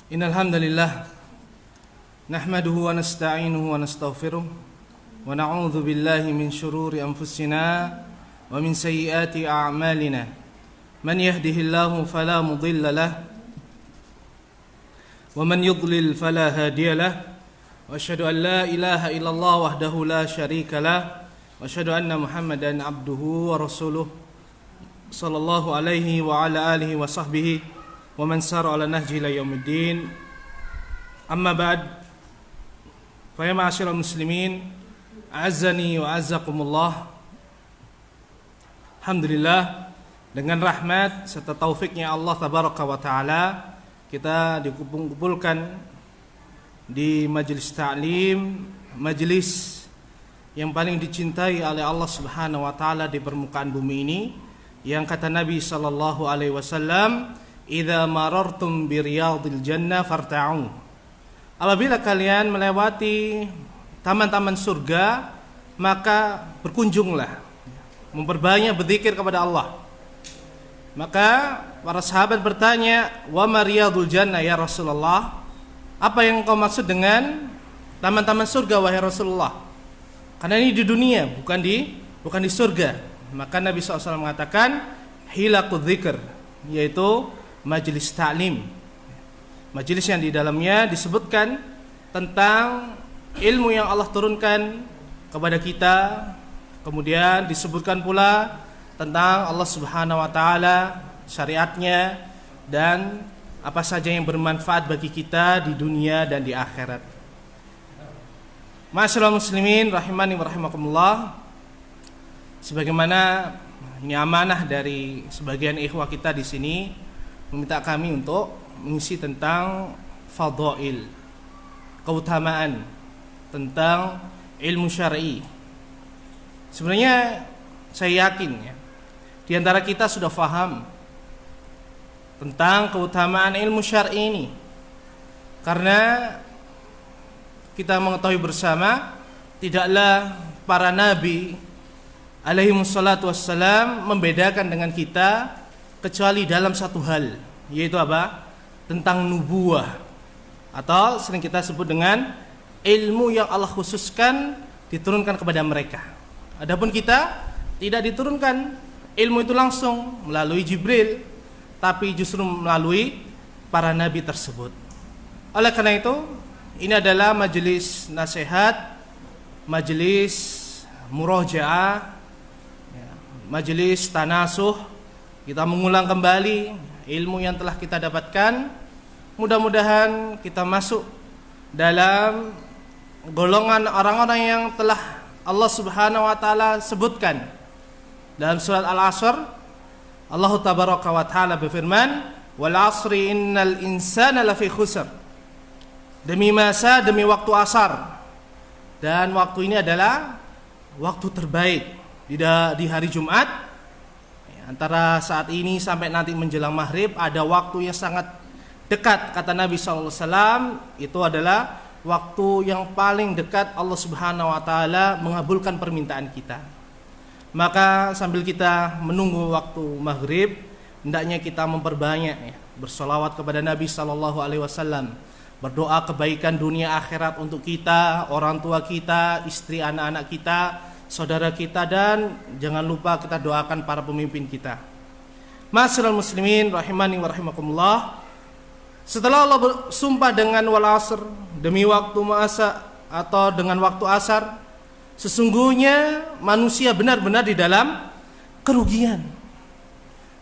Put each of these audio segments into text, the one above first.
Innal hamdalillah nahmaduhu wa nasta'inuhu wa nastaghfiruh wa na'udzu billahi min shururi anfusina wa min sayyiati a'malina. Man yahdihillahu fala mudilla lahu wa man yudlil fala hadiya lahu. Wa asyhadu an la ilaha illallah wahdahu la syarika lahu wa asyhadu anna Muhammadan abduhu wa rasuluh sallallahu alaihi wa ala alihi wa sahbihi wa man sara ala nahji ila yaumiddin. Amma ba'd. Fa ya ma'asyiral muslimin, a'azzani wa a'azzakumullah. Alhamdulillah, dengan rahmat serta taufiknya Allah tabaraka wa taala, kita dikumpulkan di majelis ta'lim, majelis yang paling dicintai oleh Allah Subhanahu wa taala di permukaan bumi ini, yang kata Nabi sallallahu alaihi wasallam, "Idza marartum bi riyadil jannah farta'u." Apabila kalian melewati taman-taman surga, maka berkunjunglah, memperbanyak berzikir kepada Allah. Maka para sahabat bertanya, "Wa ma riyadul jannah ya Rasulullah?" Apa yang engkau maksud dengan taman-taman surga wahai Rasulullah? Karena ini di dunia, bukan di surga. Maka Nabi SAW mengatakan, hilaqud dzikr, yaitu majelis ta'lim, majelis yang di dalamnya disebutkan tentang ilmu yang Allah turunkan kepada kita. Kemudian disebutkan pula tentang Allah Subhanahu wa taala, syariatnya, dan apa saja yang bermanfaat bagi kita di dunia dan di akhirat. Ma'asyiral muslimin rahimani wa rahimakumullah. Sebagaimana ini amanah dari sebagian ikhwah kita di sini, meminta kami untuk mengisi tentang fadhail, keutamaan tentang ilmu syar'i. Sebenarnya saya yakin ya, di antara kita sudah faham tentang keutamaan ilmu syar'i ini, karena kita mengetahui bersama tidaklah para nabi alaihimussalatu wassalam membedakan dengan kita kecuali dalam satu hal, yaitu apa? Tentang nubuwah, atau sering kita sebut dengan ilmu yang Allah khususkan diturunkan kepada mereka. Adapun kita tidak diturunkan ilmu itu langsung melalui Jibril, tapi justru melalui para nabi tersebut. Oleh karena itu, ini adalah majelis nasihat, majelis murajaah, majelis tanasuh. Kita mengulang kembali ilmu yang telah kita dapatkan. Mudah-mudahan kita masuk dalam golongan orang-orang yang telah Allah Subhanahu wa taala sebutkan dalam surat Al-Asr. Allah tabaraka wa taala berfirman, "Wal 'asri innal insana lafi khusr." Demi masa, demi waktu asar. Dan waktu ini adalah waktu terbaik di hari Jumat. Antara saat ini sampai nanti menjelang maghrib ada waktu yang sangat dekat, kata Nabi SAW. Itu adalah waktu yang paling dekat Allah Subhanahu wa taala mengabulkan permintaan kita. Maka sambil kita menunggu waktu maghrib, hendaknya kita memperbanyak ya, bersolawat kepada Nabi SAW, berdoa kebaikan dunia akhirat untuk kita, orang tua kita, istri anak-anak kita, saudara kita, dan jangan lupa kita doakan para pemimpin kita. Ma'asyiral muslimin rahimani wa rahimakumullah. Setelah Allah bersumpah dengan wal asr, demi waktu masa atau dengan waktu asar, sesungguhnya manusia benar-benar di dalam kerugian.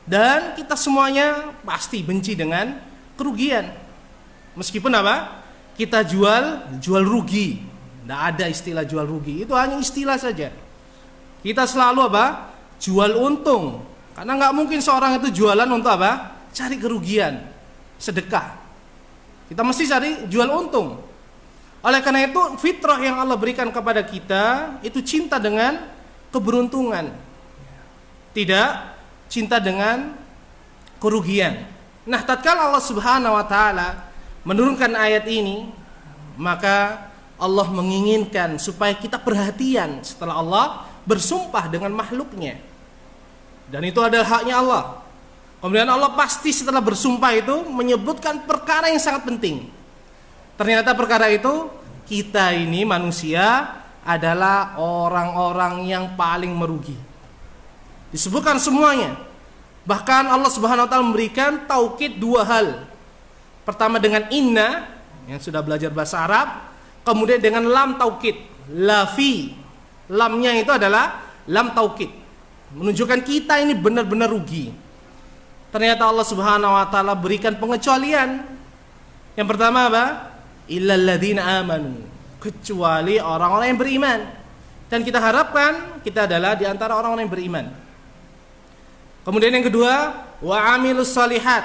Dan kita semuanya pasti benci dengan kerugian. Meskipun apa? Kita jual rugi. Tidak ada istilah jual rugi, itu hanya istilah saja. Kita selalu apa? Jual untung. Karena nggak mungkin seorang itu jualan untuk apa? Cari kerugian, sedekah. Kita mesti cari jual untung. Oleh karena itu fitrah yang Allah berikan kepada kita itu cinta dengan keberuntungan, tidak cinta dengan kerugian. Nah, tatkala Allah Subhanahu wa taala menurunkan ayat ini, maka Allah menginginkan supaya kita perhatian setelah Allah bersumpah dengan makhluknya. Dan itu adalah haknya Allah. Kemudian Allah pasti setelah bersumpah itu menyebutkan perkara yang sangat penting. Ternyata perkara itu, kita ini manusia adalah orang-orang yang paling merugi. Disebutkan semuanya. Bahkan Allah Subhanahu wa taala memberikan taukid dua hal. Pertama dengan inna, yang sudah belajar bahasa Arab, kemudian dengan lam taukid, lafi. Lamnya itu adalah lam taukid, menunjukkan kita ini benar-benar rugi. Ternyata Allah Subhanahu wa taala berikan pengecualian. Yang pertama apa? Illal ladzina amanu, kecuali orang-orang yang beriman. Dan kita harapkan kita adalah di antara orang-orang yang beriman. Kemudian yang kedua, wa amilus shalihat.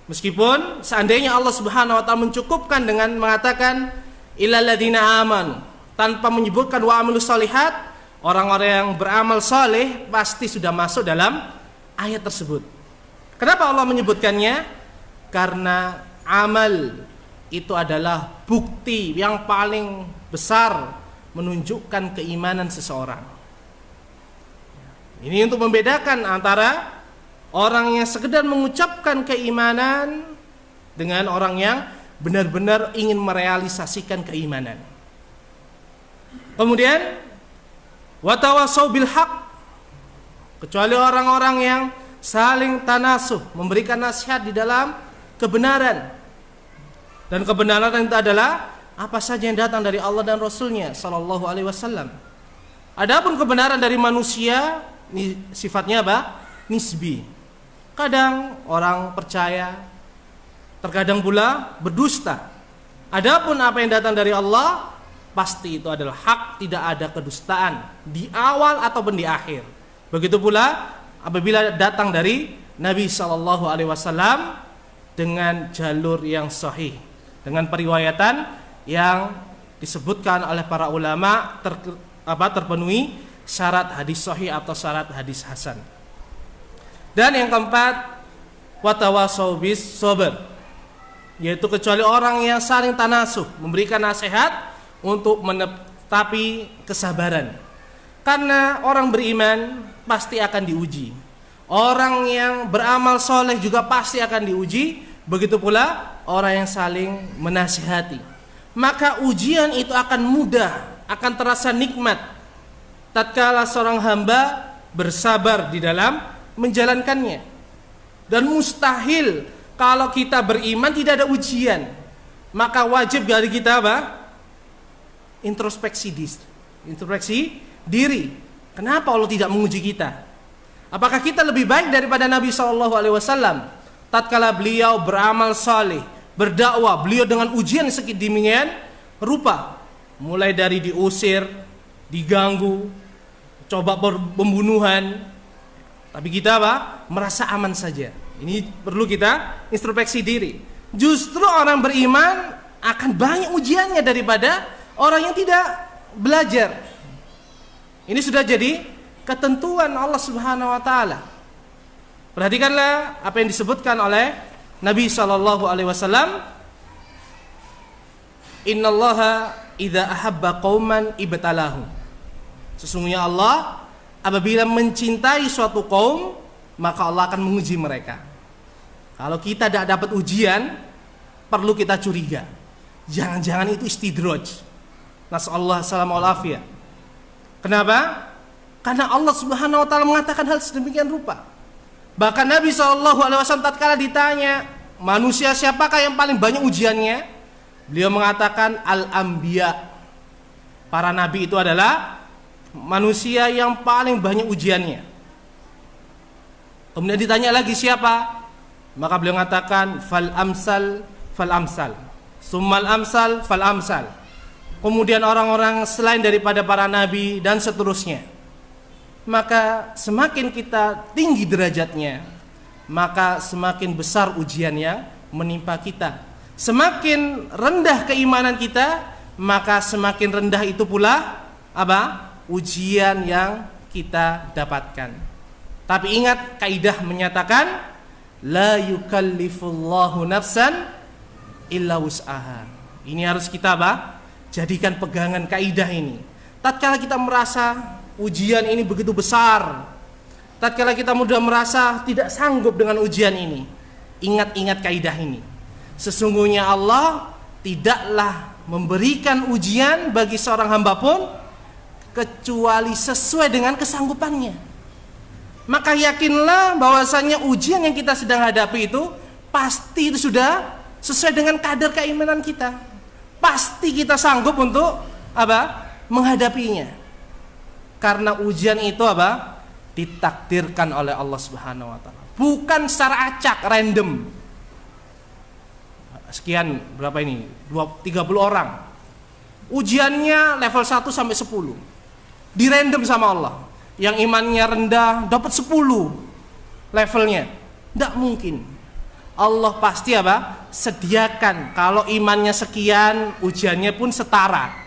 Meskipun seandainya Allah Subhanahu wa taala mencukupkan dengan mengatakan illal ladzina amanu tanpa menyebutkan wa amilus shalihat, orang-orang yang beramal saleh pasti sudah masuk dalam ayat tersebut. Kenapa Allah menyebutkannya? Karena amal itu adalah bukti yang paling besar menunjukkan keimanan seseorang. Ini untuk membedakan antara orang yang sekedar mengucapkan keimanan dengan orang yang benar-benar ingin merealisasikan keimanan. Kemudian watawasau bil haq, kecuali orang-orang yang saling tanasuh, memberikan nasihat di dalam kebenaran. Dan kebenaran itu adalah apa saja yang datang dari Allah dan Rasulnya sallallahu alaihi wasallam. Adapun kebenaran dari manusia ini sifatnya apa? Nisbi. Kadang orang percaya, terkadang pula berdusta. Adapun apa yang datang dari Allah, pasti itu adalah hak, tidak ada kedustaan di awal ataupun di akhir. Begitu pula apabila datang dari Nabi sallallahu alaihi wasallam dengan jalur yang sahih, dengan periwayatan yang disebutkan oleh para ulama terpenuhi syarat hadis sahih atau syarat hadis hasan. Dan yang keempat, watawasau bis sabr, yaitu kecuali orang yang saling tanasuh, memberikan nasihat untuk menetapi kesabaran. Karena orang beriman pasti akan diuji. Orang yang beramal soleh juga pasti akan diuji. Begitu pula orang yang saling menasihati. Maka ujian itu akan mudah, akan terasa nikmat tatkala seorang hamba bersabar di dalam menjalankannya. Dan mustahil kalau kita beriman tidak ada ujian. Maka wajib dari kita apa? Introspeksi diri. Kenapa Allah tidak menguji kita? Apakah kita lebih baik daripada Nabi SAW? Tatkala beliau beramal saleh, berdakwah, beliau dengan ujian sedemikian rupa, mulai dari diusir, diganggu, coba pembunuhan, tapi kita apa? Merasa aman saja. Ini perlu kita introspeksi diri. Justru orang beriman akan banyak ujiannya daripada orang yang tidak belajar. Ini sudah jadi ketentuan Allah Subhanahu wa taala. Perhatikanlah apa yang disebutkan oleh Nabi sallallahu alaihi wasallam, innallaha idza ahabba qauman ibtalahum. Sesungguhnya Allah apabila mencintai suatu kaum, maka Allah akan menguji mereka. Kalau kita tidak dapat ujian, perlu kita curiga. Jangan-jangan itu istidraj. Nasallahu salamul afiyah. Kenapa? Karena Allah Subhanahu wa taala mengatakan hal sedemikian rupa. Bahkan Nabi SAW tatkala ditanya, manusia siapakah yang paling banyak ujiannya? Beliau mengatakan al-anbiya. Para nabi itu adalah manusia yang paling banyak ujiannya. Kemudian ditanya lagi siapa? Maka beliau mengatakan fal amsal fal amsal, summal amsal fal amsal. Kemudian orang-orang selain daripada para nabi dan seterusnya. Maka semakin kita tinggi derajatnya, maka semakin besar ujian yang menimpa kita. Semakin rendah keimanan kita, maka semakin rendah itu pula apa? Ujian yang kita dapatkan. Tapi ingat, kaidah menyatakan la yukallifullahu nafsan illa wus'aha. Ini harus kita apa? Jadikan pegangan kaidah ini. Tatkala kita merasa ujian ini begitu besar, tatkala kita mudah merasa tidak sanggup dengan ujian ini, ingat-ingat kaidah ini. Sesungguhnya Allah tidaklah memberikan ujian bagi seorang hamba pun kecuali sesuai dengan kesanggupannya. Maka yakinlah bahwasanya ujian yang kita sedang hadapi itu pasti itu sudah sesuai dengan kadar keimanan kita. Pasti kita sanggup untuk apa? Menghadapinya. Karena ujian itu apa? Ditakdirkan oleh Allah Subhanahu wa taala. Bukan secara acak, random. Sekian berapa ini? 30 orang. Ujiannya level 1 sampai 10. Dirandom sama Allah. Yang imannya rendah dapat 10 levelnya. Tidak mungkin. Allah pasti apa? Sediakan. Kalau imannya sekian, ujiannya pun setara.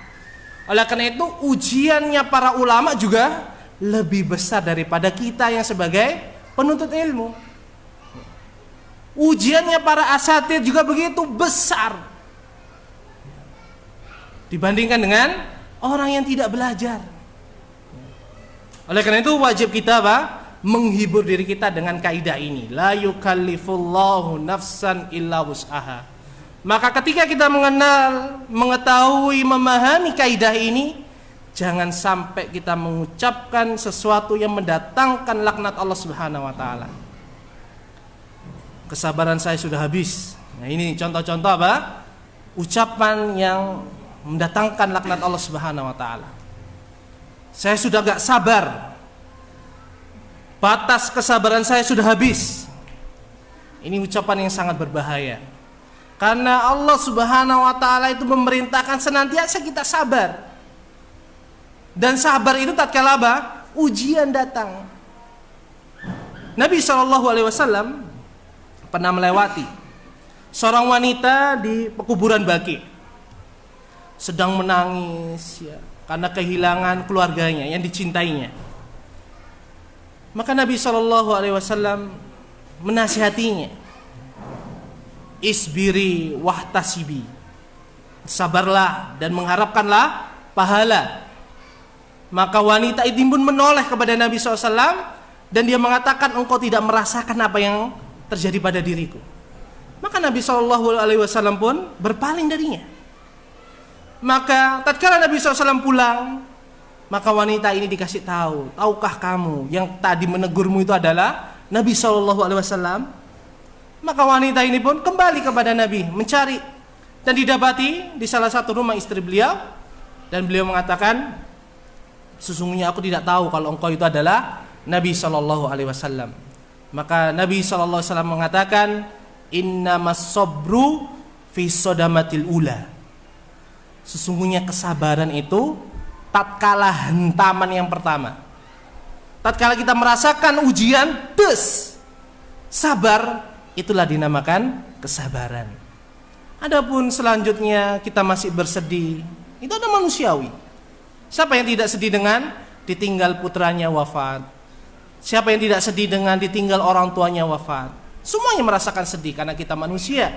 Oleh karena itu ujiannya para ulama juga lebih besar daripada kita yang sebagai penuntut ilmu. Ujiannya para asatidz juga begitu besar dibandingkan dengan orang yang tidak belajar. Oleh karena itu wajib kita apa? Menghibur diri kita dengan kaidah ini, la yukallifullahu nafsan illa wus'aha. Maka ketika kita mengenal, mengetahui, memahami kaidah ini, jangan sampai kita mengucapkan sesuatu yang mendatangkan laknat Allah Subhanahu wa taala. Kesabaran saya sudah habis. Nah, ini contoh-contoh apa? Ucapan yang mendatangkan laknat Allah Subhanahu wa taala. Saya sudah gak sabar. Batas kesabaran saya sudah habis. Ini ucapan yang sangat berbahaya. Karena Allah Subhanahu wa taala itu memerintahkan senantiasa kita sabar. Dan sabar itu tatkala apa? Ujian datang. Nabi SAW pernah melewati seorang wanita di pekuburan Baqi, sedang menangis ya, karena kehilangan keluarganya yang dicintainya. Maka Nabi SAW menasihatinya, isbiri wahtasibi, sabarlah dan mengharapkanlah pahala. Maka wanita itu pun menoleh kepada Nabi SAW dan dia mengatakan, engkau tidak merasakan apa yang terjadi pada diriku. Maka Nabi SAW pun berpaling darinya. Maka tatkala Nabi SAW pulang, maka wanita ini dikasih tahu, tahukah kamu yang tadi menegurmu itu adalah Nabi SAW? Maka wanita ini pun kembali kepada Nabi, mencari dan didapati di salah satu rumah istri beliau, dan beliau mengatakan, sesungguhnya aku tidak tahu kalau engkau itu adalah Nabi SAW. Maka Nabi SAW mengatakan, innamas sabru fi sodamatil ula. Sesungguhnya kesabaran itu tatkala hentaman yang pertama. Tatkala kita merasakan ujian, sabar, itulah dinamakan kesabaran. Adapun selanjutnya kita masih bersedih, itu ada manusiawi. Siapa yang tidak sedih dengan ditinggal putranya wafat? Siapa yang tidak sedih dengan ditinggal orang tuanya wafat? Semuanya merasakan sedih karena kita manusia.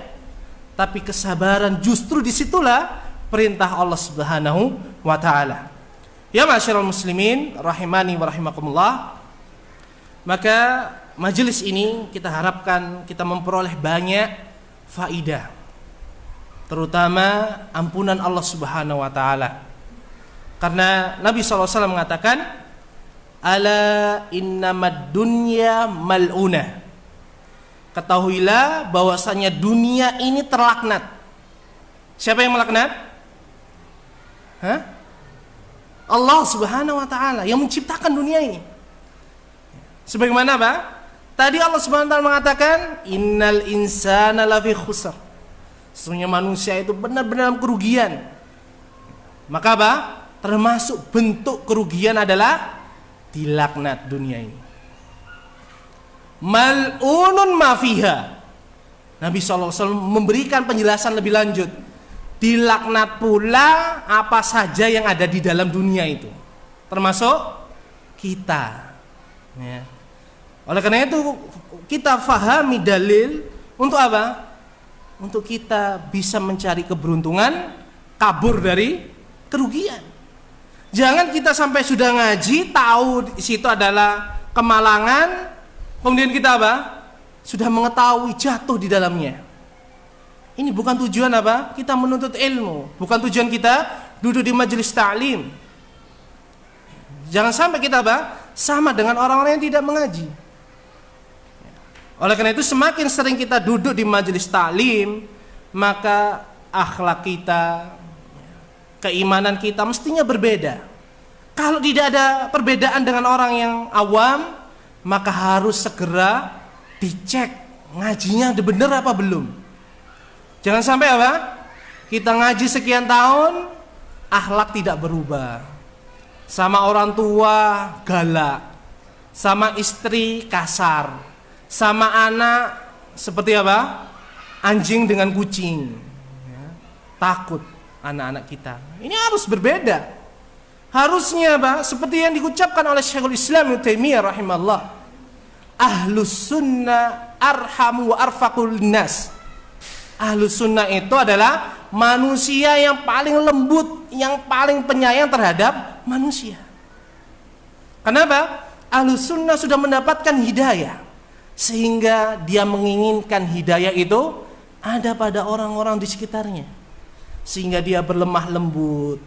Tapi kesabaran justru disitulah perintah Allah Subhanahu wa ta'ala. Ya ma'asyiral muslimin rahimani wa rahimakumullah. Maka majelis ini kita harapkan kita memperoleh banyak faidah, terutama ampunan Allah Subhanahu wa ta'ala. Karena Nabi SAW mengatakan, ala innamad dunya mal'unah. Ketahuilah bahwasanya dunia ini terlaknat. Siapa yang melaknat? Allah Subhanahu wa ta'ala yang menciptakan dunia ini. Sebagaimana apa? Tadi Allah Subhanahu wa ta'ala mengatakan, innal insana lafi khusr. Sesungguhnya manusia itu benar-benar dalam kerugian. Maka apa? Termasuk bentuk kerugian adalah dilaknat dunia ini. Mal'unun ma fiha. Nabi SAW memberikan penjelasan lebih lanjut. Dilaknat pula apa saja yang ada di dalam dunia itu, termasuk kita ya. Oleh karena itu kita fahami dalil untuk apa? Untuk kita bisa mencari keberuntungan, kabur dari kerugian. Jangan kita sampai sudah ngaji tahu di situ adalah kemalangan, kemudian kita apa? Sudah mengetahui jatuh di dalamnya. Ini bukan tujuan apa? Kita menuntut ilmu. Bukan tujuan kita duduk di majelis ta'lim. Jangan sampai kita apa? Sama dengan orang-orang yang tidak mengaji. Oleh karena itu semakin sering kita duduk di majelis ta'lim, maka akhlak kita, keimanan kita mestinya berbeda. Kalau tidak ada perbedaan dengan orang yang awam, maka harus segera dicek ngajinya benar apa belum. Jangan sampai apa? Kita ngaji sekian tahun, akhlak tidak berubah. Sama orang tua galak, sama istri kasar, sama anak seperti apa? Anjing dengan kucing. Ya, takut anak-anak kita. Ini harus berbeda. Harusnya apa? Seperti yang diucapkan oleh Syekhul Islam Ibnu Taimiyah rahimahullah. Ahlus sunnah arhamu wa arfaqul nas. Ahlus sunnah itu adalah manusia yang paling lembut, yang paling penyayang terhadap manusia. Kenapa? Ahlus sunnah sudah mendapatkan hidayah, sehingga dia menginginkan hidayah itu ada pada orang-orang di sekitarnya, sehingga dia berlemah lembut,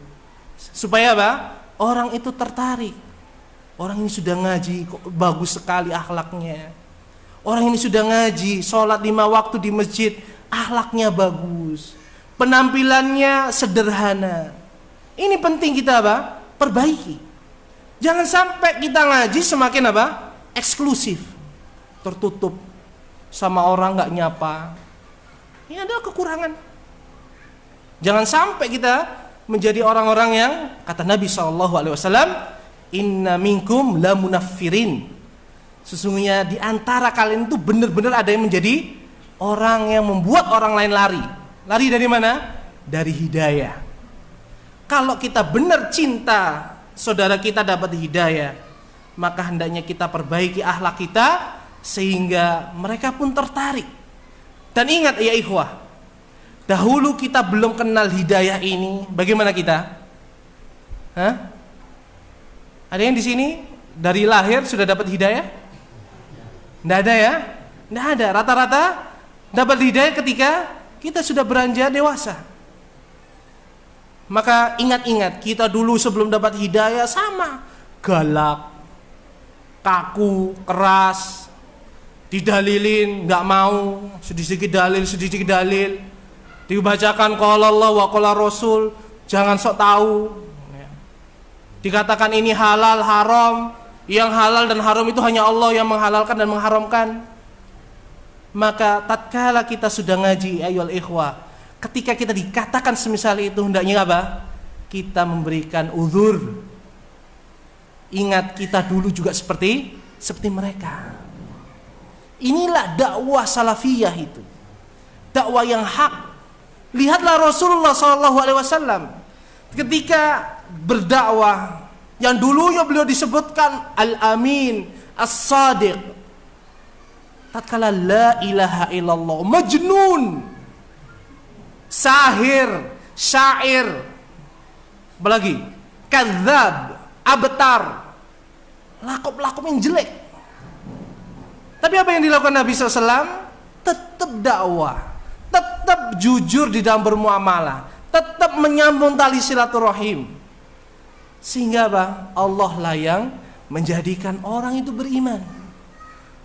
supaya apa? Orang itu tertarik. Orang ini sudah ngaji, kok bagus sekali akhlaknya. Orang ini sudah ngaji, sholat 5 waktu di masjid, akhlaknya bagus, penampilannya sederhana. Ini penting kita apa? Perbaiki. Jangan sampai kita ngaji semakin apa? Eksklusif, tertutup, sama orang nggak nyapa. Ini adalah kekurangan. Jangan sampai kita menjadi orang-orang yang kata Nabi SAW, inna minkum la munaffirin. Sesungguhnya di antara kalian itu benar-benar ada yang menjadi orang yang membuat orang lain lari. Lari dari mana? Dari hidayah. Kalau kita benar cinta saudara kita dapat hidayah, maka hendaknya kita perbaiki akhlak kita sehingga mereka pun tertarik. Dan ingat ya ikhwah, dahulu kita belum kenal hidayah ini, bagaimana kita? Hah? Ada yang di sini dari lahir sudah dapat hidayah? Tidak ada ya? Tidak ada. Rata-rata dapat hidayah ketika kita sudah beranjak dewasa. Maka ingat-ingat, kita dulu sebelum dapat hidayah sama, galak, kaku, keras, didalilin, nggak mau, sedikit sedikit dalil, dibacakan qala Allah wa qala Rasul, jangan sok tahu. Dikatakan ini halal, haram, yang halal dan haram itu hanya Allah yang menghalalkan dan mengharamkan. Maka tatkala kita sudah ngaji ayyuhal ikhwah, ketika kita dikatakan semisal itu, hendaknya apa? Kita memberikan uzur. Ingat kita dulu juga seperti mereka. Inilah dakwah salafiyah itu, dakwah yang hak. Lihatlah Rasulullah SAW ketika berdakwah, yang dulunya beliau disebutkan Al-Amin, As-Sadiq, tatkala la ilaha illallah, majnun, sahir, syair, apalagi kadzab, abtar, lakup-lakup yang jelek. Tapi apa yang dilakukan Nabi SAW? Tetap dakwah, tetap jujur di dalam bermuamalah, tetap menyambung tali silaturahim. Sehingga apa? Allah lah yang menjadikan orang itu beriman.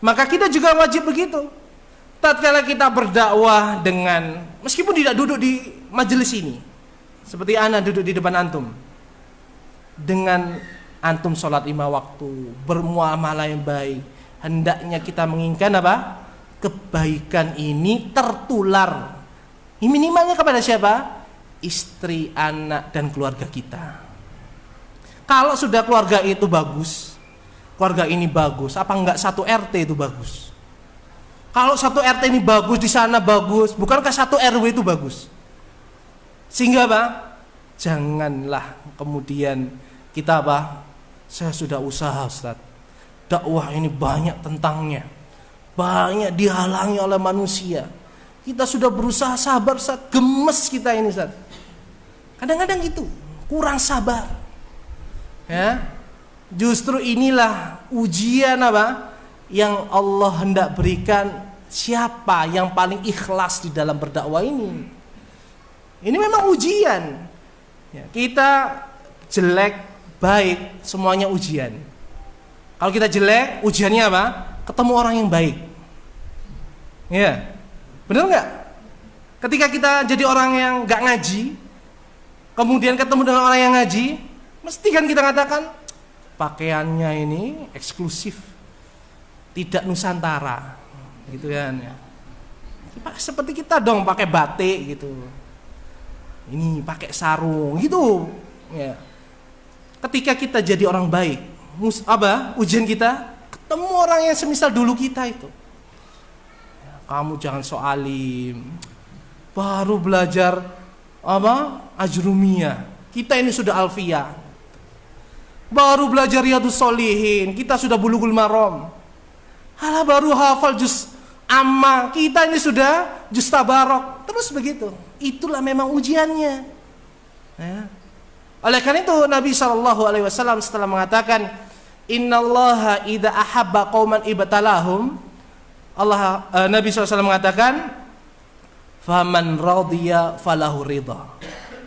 Maka kita juga wajib begitu. Tatkala kita berdakwah dengan, meskipun tidak duduk di majelis ini, seperti ana duduk di depan antum, dengan antum sholat 5 waktu, bermuamalah yang baik, hendaknya kita menginginkan apa? Kebaikan ini tertular. Minimalnya kepada siapa? Istri, anak, dan keluarga kita. Kalau sudah keluarga itu bagus, keluarga ini bagus, apa enggak satu RT itu bagus? Kalau satu RT ini bagus, di sana bagus, bukankah satu RW itu bagus? Sehingga apa? Janganlah kemudian kita apa? Saya sudah usaha Ustaz, dakwah ini banyak tentangnya, banyak dihalangi oleh manusia. Kita sudah berusaha sabar Ustaz, gemes kita ini Ustaz. Kadang-kadang gitu, kurang sabar. Ya. Justru inilah ujian apa? Yang Allah hendak berikan siapa yang paling ikhlas di dalam berdakwah ini. Ini memang ujian. Ya, kita jelek, baik, semuanya ujian. Kalau kita jelek, ujiannya apa? Ketemu orang yang baik. Ya, benar nggak? Ketika kita jadi orang yang nggak ngaji, kemudian ketemu dengan orang yang ngaji, mesti kan kita katakan pakaiannya ini eksklusif, tidak Nusantara, gitu kan ya. Seperti kita dong pakai batik gitu, ini pakai sarung gitu. Ya. Ketika kita jadi orang baik, ujian kita ketemu orang yang semisal dulu kita itu. Ya, kamu jangan so alim, baru belajar Ajrumiyah, kita ini sudah Alfiyah. Baru belajar Riyadhus Shalihin, kita sudah Bulughul Maram. Halah baru hafal juz amma, kita ini sudah juz Tabarok. Terus begitu. Itulah memang ujiannya. Ya. Oleh karena itu Nabi SAW setelah mengatakan, Innallaha idza ahabba qauman ibtalahum. Nabi SAW mengatakan, faman radiya falahu ridha.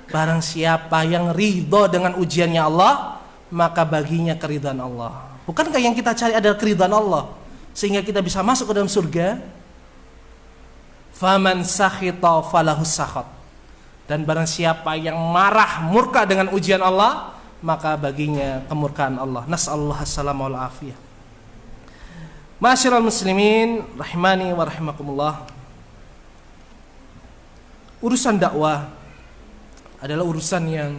Barang siapa yang ridha dengan ujiannya Allah, maka baginya keridhaan Allah. Bukankah yang kita cari adalah keridhaan Allah sehingga kita bisa masuk ke dalam surga? Faman sakhita falahu sakhat. Dan barang siapa yang marah, murka dengan ujian Allah, maka baginya kemurkaan Allah. Nas'alullah as-salama wal afiyah. Ma'asyiral muslimin rahimani wa rahimakumullah. Urusan dakwah adalah urusan yang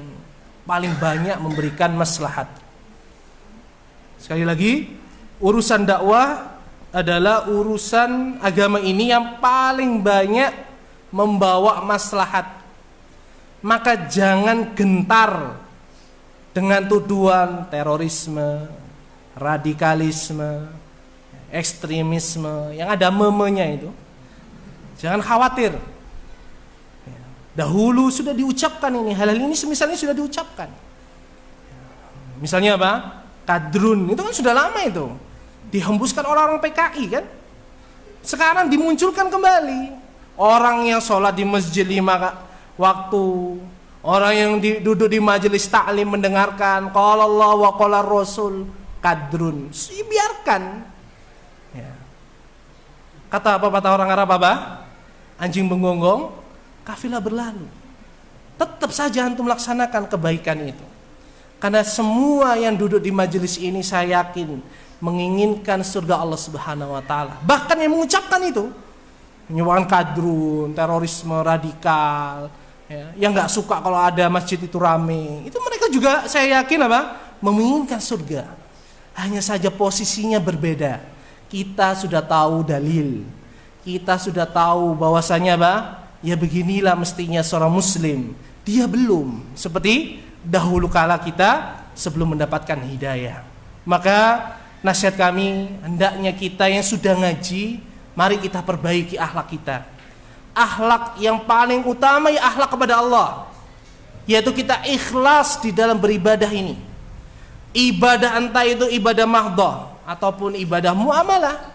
paling banyak memberikan maslahat. Sekali lagi, urusan dakwah adalah urusan agama ini yang paling banyak membawa maslahat. Maka jangan gentar dengan tuduhan terorisme, radikalisme, ekstremisme yang ada memenya itu. Jangan khawatir. Dahulu sudah diucapkan ini, hal-hal ini semisalnya sudah diucapkan. Misalnya apa? Kadrun, itu kan sudah lama itu. Dihembuskan orang-orang PKI kan. Sekarang dimunculkan kembali. Orang yang sholat di masjid 5 waktu, orang yang duduk di majelis taklim mendengarkan qala Allah wa qala Rasul, kadrun. Biarkan. Ya. Kata orang Arab apa? Anjing menggonggong, kafilah berlalu. Tetap saja antum laksanakan kebaikan itu. Karena semua yang duduk di majelis ini saya yakin menginginkan surga Allah Subhanahu wa taala. Bahkan yang mengucapkan itu menyuarakan kadrun, terorisme radikal, ya, yang nggak suka kalau ada masjid itu rame. Itu mereka juga saya yakin menginginkan surga. Hanya saja posisinya berbeda. Kita sudah tahu dalil. Kita sudah tahu bahwasanya ya beginilah mestinya seorang muslim. Dia belum seperti dahulu kala kita sebelum mendapatkan hidayah. Maka nasihat kami, hendaknya kita yang sudah ngaji, mari kita perbaiki akhlak kita. Akhlak yang paling utama ya akhlak kepada Allah, yaitu kita ikhlas di dalam beribadah ini. Ibadah entah itu ibadah mahdhah ataupun ibadah muamalah.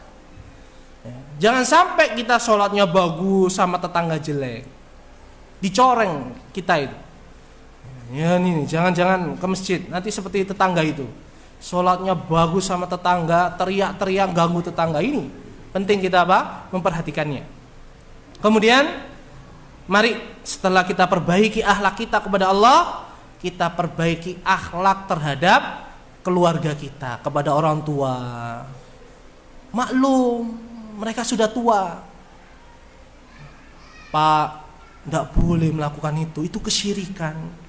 Jangan sampai kita sholatnya bagus sama tetangga jelek, dicoreng kita itu. Ya nih, jangan-jangan ke masjid nanti seperti tetangga itu, sholatnya bagus sama tetangga, teriak-teriak ganggu tetangga. Ini penting kita memperhatikannya. Kemudian mari setelah kita perbaiki akhlak kita kepada Allah, kita perbaiki akhlak terhadap keluarga kita, kepada orang tua. Maklum, mereka sudah tua. Pak, tidak boleh melakukan itu kesyirikan.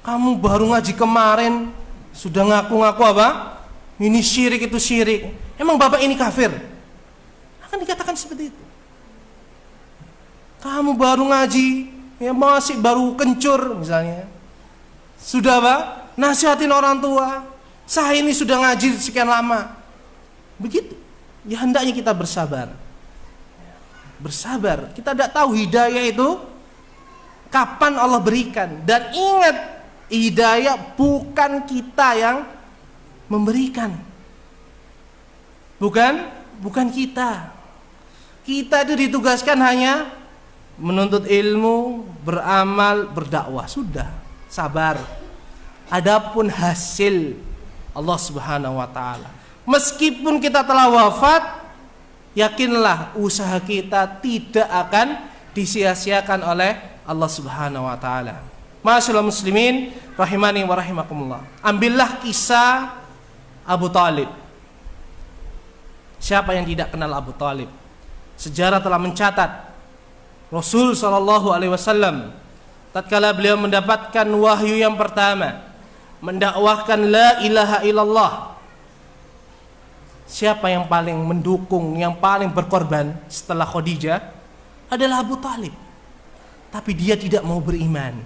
Kamu baru ngaji kemarin sudah ngaku-ngaku ini syirik, itu syirik. Emang bapak ini kafir? Akan dikatakan seperti itu. Kamu baru ngaji, ya masih baru kencur misalnya. Sudah nasihatin orang tua. Saya ini sudah ngaji sekian lama. Begitu. Ya hendaknya kita bersabar. Bersabar. Kita tidak tahu hidayah itu kapan Allah berikan. Dan ingat, hidayah bukan kita yang memberikan. Bukan kita. Kita itu ditugaskan hanya menuntut ilmu, beramal, berdakwah. Sudah, sabar. Adapun hasil Allah Subhanahu wa taala. Meskipun kita telah wafat, yakinlah usaha kita tidak akan disia-siakan oleh Allah Subhanahu wa taala. Ma'asyiral muslimin rahimani wa rahimakumullah. Ambillah kisah Abu Thalib. Siapa yang tidak kenal Abu Thalib? Sejarah telah mencatat Rasul sallallahu alaihi wasallam tatkala beliau mendapatkan wahyu yang pertama, mendakwahkan la ilaha illallah. Siapa yang paling mendukung, yang paling berkorban setelah Khadijah adalah Abu Thalib. Tapi dia tidak mau beriman.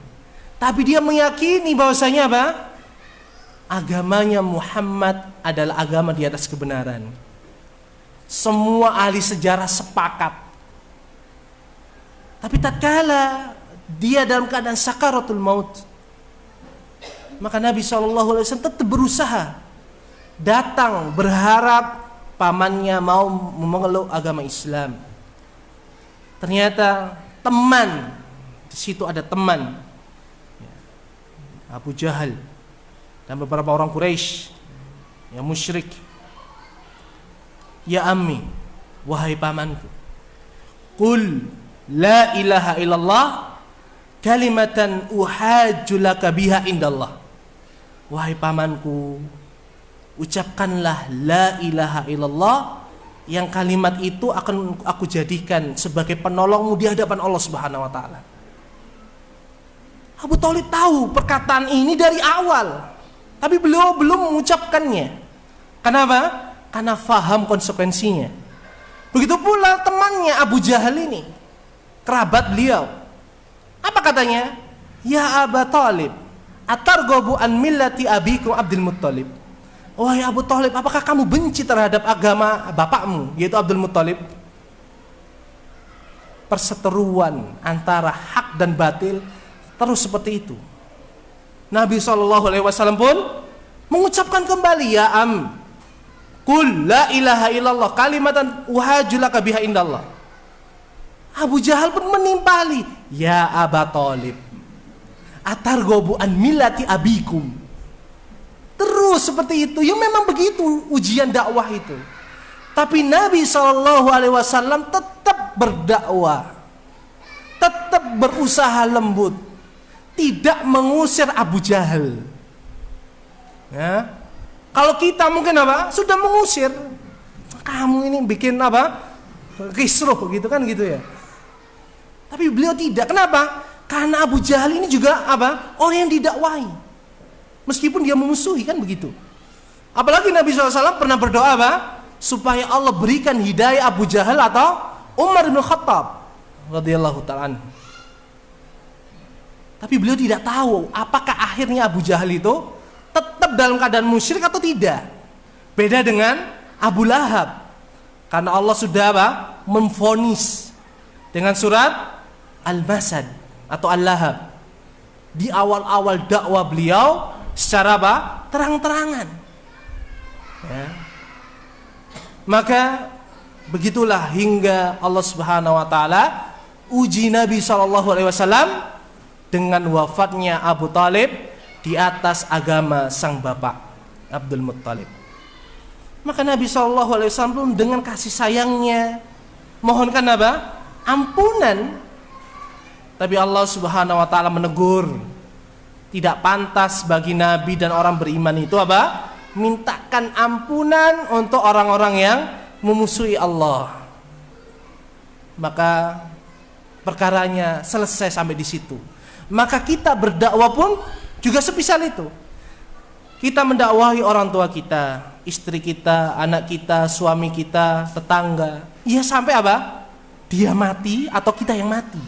Tapi dia meyakini bahwasanya apa? Agamanya Muhammad adalah agama di atas kebenaran. Semua ahli sejarah sepakat. Tapi tatkala dia dalam keadaan sakaratul maut, maka Nabi SAW tetap berusaha datang berharap pamannya mau memeluk agama Islam. Ternyata teman, di situ ada teman Abu Jahal dan beberapa orang Quraisy yang musyrik. Ya ammi, wahai pamanku, qul la ilaha illallah kalimatan uhajju laka biha indallah. Wahai pamanku, ucapkanlah la ilaha illallah, yang kalimat itu akan aku jadikan sebagai penolongmu di hadapan Allah Subhanahu wa taala. Abu Thalib tahu perkataan ini dari awal, tapi beliau belum mengucapkannya. Kenapa? Karena faham konsekuensinya. Begitu pula temannya Abu Jahal ini, kerabat beliau. Apa katanya? Ya Aba Thalib, atarghabu an millati abikum Abdul Muttalib. Wahai Abu Thalib, apakah kamu benci terhadap agama bapakmu, yaitu Abdul Muttalib? Perseteruan antara hak dan batil terus seperti itu. Nabi SAW pun mengucapkan kembali, ya am, qul la ilaha illallah kalimatan uhajju laka biha indallah. Abu Jahal pun menimpali, ya Aba Thalib, atarghabu an millati abikum. Terus seperti itu. Ya memang begitu ujian dakwah itu. Tapi Nabi SAW tetap berdakwah, tetap berusaha lembut, tidak mengusir Abu Jahal. Ya. Kalau kita mungkin apa? Sudah mengusir. Kamu ini bikin apa? Kisruh gitu kan gitu ya. Tapi beliau tidak. Kenapa? Karena Abu Jahal ini juga apa? Orang yang didakwahi. Meskipun dia memusuhi kan begitu. Apalagi Nabi SAW pernah berdoa apa? Supaya Allah berikan hidayah Abu Jahal atau Umar bin Khattab radhiyallahu ta'ala anhu. Tapi beliau tidak tahu apakah akhirnya Abu Jahal itu tetap dalam keadaan musyrik atau tidak. Beda dengan Abu Lahab. Karena Allah sudah apa? Memvonis dengan surat Al-Masad atau Al-Lahab. Di awal-awal dakwah beliau secara apa? Terang-terangan. Ya. Maka begitulah hingga Allah Subhanahu wa taala uji Nabi SAW dengan wafatnya Abu Thalib di atas agama sang bapak Abdul Muttalib. Maka Nabi SAW pun dengan kasih sayangnya mohonkan apa? Ampunan. Tapi Allah Subhanahu wa taala menegur. Tidak pantas bagi Nabi dan orang beriman itu apa? Mintakan ampunan untuk orang-orang yang memusuhi Allah. Maka perkaranya selesai sampai di situ. Maka kita berdakwah pun juga semisal itu. Kita mendakwahi orang tua kita, istri kita, anak kita, suami kita, tetangga. Ya sampai apa? Dia mati atau kita yang mati.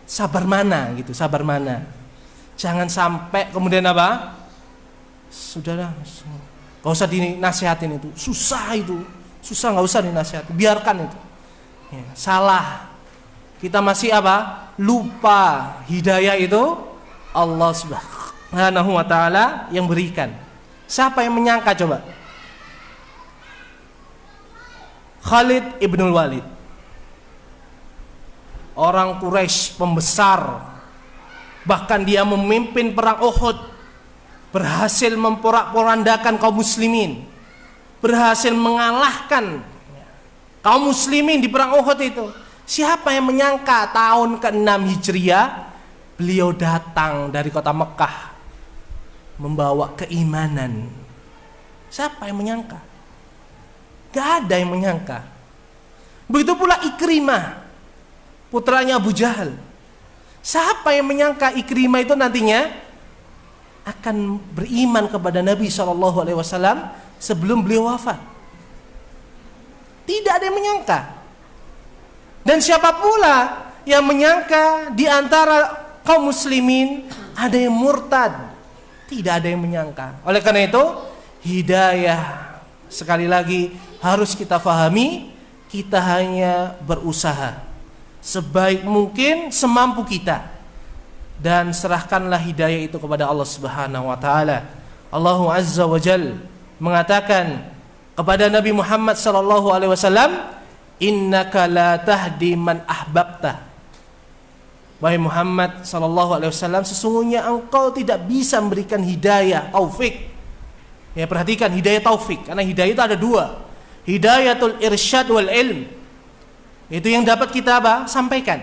Sabar mana gitu, sabar mana. Jangan sampai kemudian apa? Sudahlah, gak usah dinasihatin itu. Susah itu, susah, gak usah dinasihatin. Biarkan itu. Ya, salah. Kita masih apa? Lupa hidayah itu Allah Subhanahu wa taala yang berikan. Siapa yang menyangka coba? Khalid ibnul Walid, orang Quraisy pembesar, bahkan dia memimpin perang Uhud, berhasil memporak-porandakan kaum muslimin, berhasil mengalahkan kaum muslimin di perang Uhud itu. Siapa yang menyangka tahun ke-6 Hijriah beliau datang dari kota Mekah membawa keimanan? Siapa yang menyangka? Gak ada yang menyangka. Begitu pula Ikrimah, putranya Abu Jahal. Siapa yang menyangka Ikrimah itu nantinya akan beriman kepada Nabi SAW sebelum beliau wafat? Tidak ada yang menyangka. Dan siapa pula yang menyangka di antara kaum muslimin ada yang murtad? Tidak ada yang menyangka. Oleh karena itu, hidayah sekali lagi harus kita fahami. Kita hanya berusaha sebaik mungkin, semampu kita, dan serahkanlah hidayah itu kepada Allah Subhanahu wa taala. Allah Azza wa Jalla mengatakan kepada Nabi Muhammad sallallahu alaihi wasallam, "Innaka la tahdi man ahbabta." Wahai Muhammad sallallahu alaihi wasallam, sesungguhnya engkau tidak bisa memberikan hidayah taufik. Ya, perhatikan hidayah taufik, karena hidayah itu ada dua. Hidayatul irsyad wal ilm. Itu yang dapat kita sampaikan.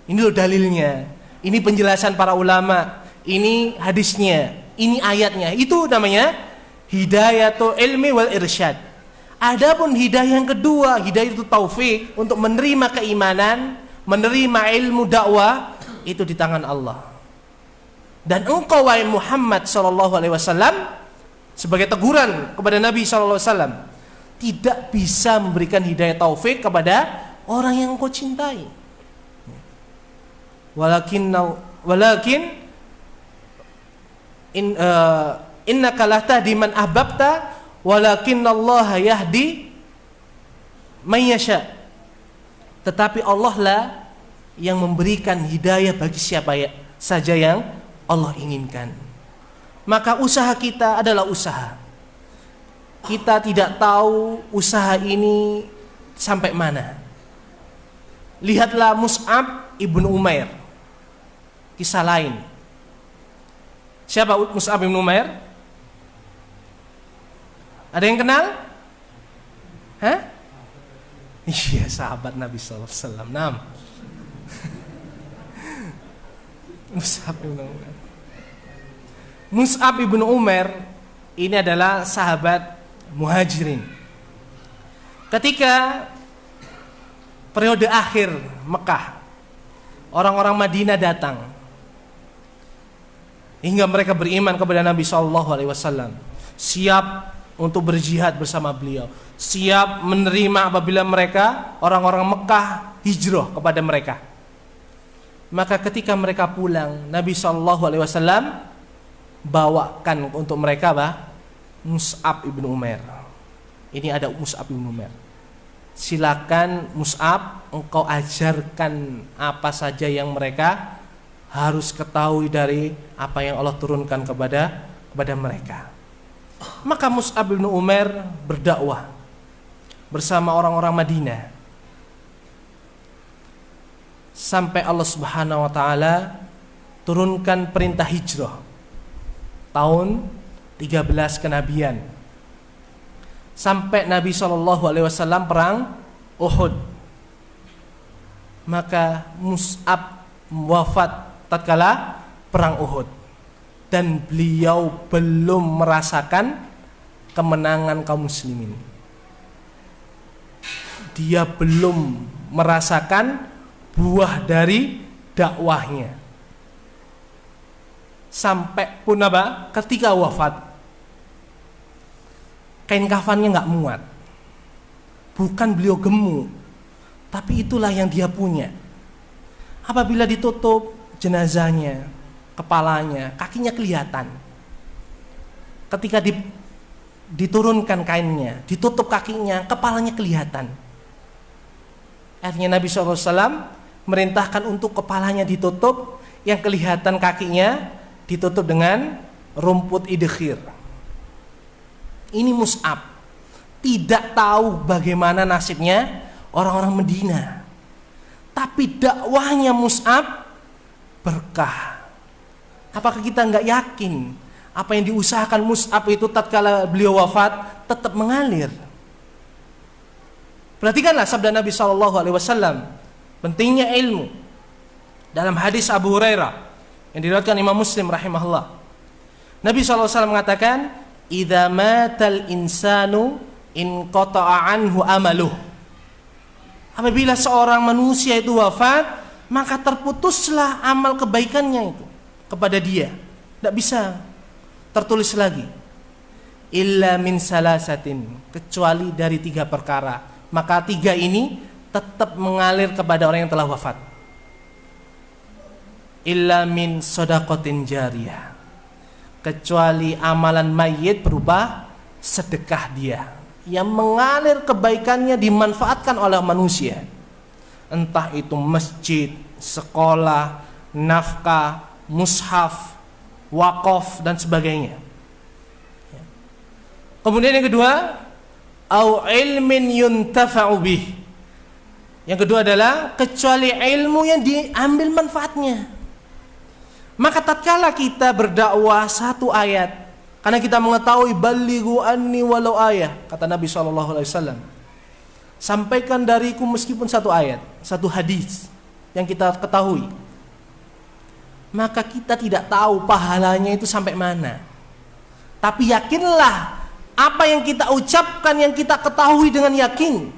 Ini loh dalilnya. Ini penjelasan para ulama. Ini hadisnya, ini ayatnya. Itu namanya hidayatul ilmi wal irsyad. Adapun hidayah yang kedua, hidayah itu taufik untuk menerima keimanan, menerima ilmu dakwah, itu di tangan Allah. Dan engkau wahai Muhammad sallallahu alaihi wasallam, sebagai teguran kepada Nabi sallallahu alaihi wasallam, tidak bisa memberikan hidayah taufik kepada orang yang engkau cintai. Walakin innaka la tahdi man ahbabta walakin Allah yahdi man yasha. Tetapi Allah lah yang memberikan hidayah bagi siapa saja yang Allah inginkan. Maka usaha kita adalah usaha. Kita tidak tahu usaha ini sampai mana. Lihatlah Mus'ab ibnu Umair. Kisah lain. Siapa Mus'ab ibnu Umair? Ada yang kenal? Hah? Iya, sahabat Nabi SAW. Naam. Mus'ab ibnu Umair. Mus'ab ibnu Umair ini adalah sahabat muhajirin. Ketika periode akhir Mekah, orang-orang Madinah datang hingga mereka beriman kepada Nabi SAW, siap untuk berjihad bersama beliau, siap menerima apabila mereka orang-orang Mekah hijrah kepada mereka. Maka ketika mereka pulang, Nabi SAW bawakan untuk mereka Mus'ab ibnu Umair. Ini ada Mus'ab ibnu Umair. Silakan Mus'ab, engkau ajarkan apa saja yang mereka harus ketahui dari apa yang Allah turunkan kepada mereka. Maka Mus'ab ibnu Umair berdakwah bersama orang-orang Madinah sampai Allah Subhanahu wa taala turunkan perintah hijrah tahun 13 kenabian, sampai Nabi SAW perang Uhud. Maka Mus'ab wafat tatkala perang Uhud, dan beliau belum merasakan kemenangan kaum muslimin. Dia belum merasakan buah dari dakwahnya. Sampai pun ketika wafat, kain kafannya nggak muat. Bukan beliau gemuk, tapi itulah yang dia punya. Apabila ditutup jenazahnya, kepalanya, kakinya kelihatan. Ketika diturunkan kainnya, ditutup kakinya, kepalanya kelihatan. Akhirnya Nabi SAW merintahkan untuk kepalanya ditutup, yang kelihatan kakinya ditutup dengan rumput idkhir. Ini Mus'ab tidak tahu bagaimana nasibnya orang-orang Madinah. Tapi dakwahnya Mus'ab berkah. Apakah kita nggak yakin apa yang diusahakan Mus'ab itu tatkala beliau wafat tetap mengalir? Perhatikanlah sabda Nabi SAW, pentingnya ilmu. Dalam hadis Abu Hurairah yang diriwayatkan Imam Muslim rahimahullah, Nabi SAW mengatakan, "Idza matal insanu inqata'a anhu amaluh." Apabila seorang manusia itu wafat, maka terputuslah amal kebaikannya itu kepada dia. Tidak bisa tertulis lagi. Illa min salasatin, kecuali dari 3 perkara. Maka 3 ini tetap mengalir kepada orang yang telah wafat. Illa min shadaqatin jariyah, kecuali amalan mayit berupa sedekah dia yang mengalir kebaikannya dimanfaatkan oleh manusia, entah itu masjid, sekolah, nafkah, mushaf, wakaf dan sebagainya. Kemudian yang kedua, au ilmin yuntafa'u bih. Yang kedua adalah kecuali ilmu yang diambil manfaatnya. Maka tatkala kita berdakwah 1 ayat, karena kita mengetahui balighu anni walau ayah, kata Nabi SAW, sampaikan dariku meskipun 1 ayat, 1 hadis yang kita ketahui, maka kita tidak tahu pahalanya itu sampai mana. Tapi yakinlah apa yang kita ucapkan, yang kita ketahui dengan yakin,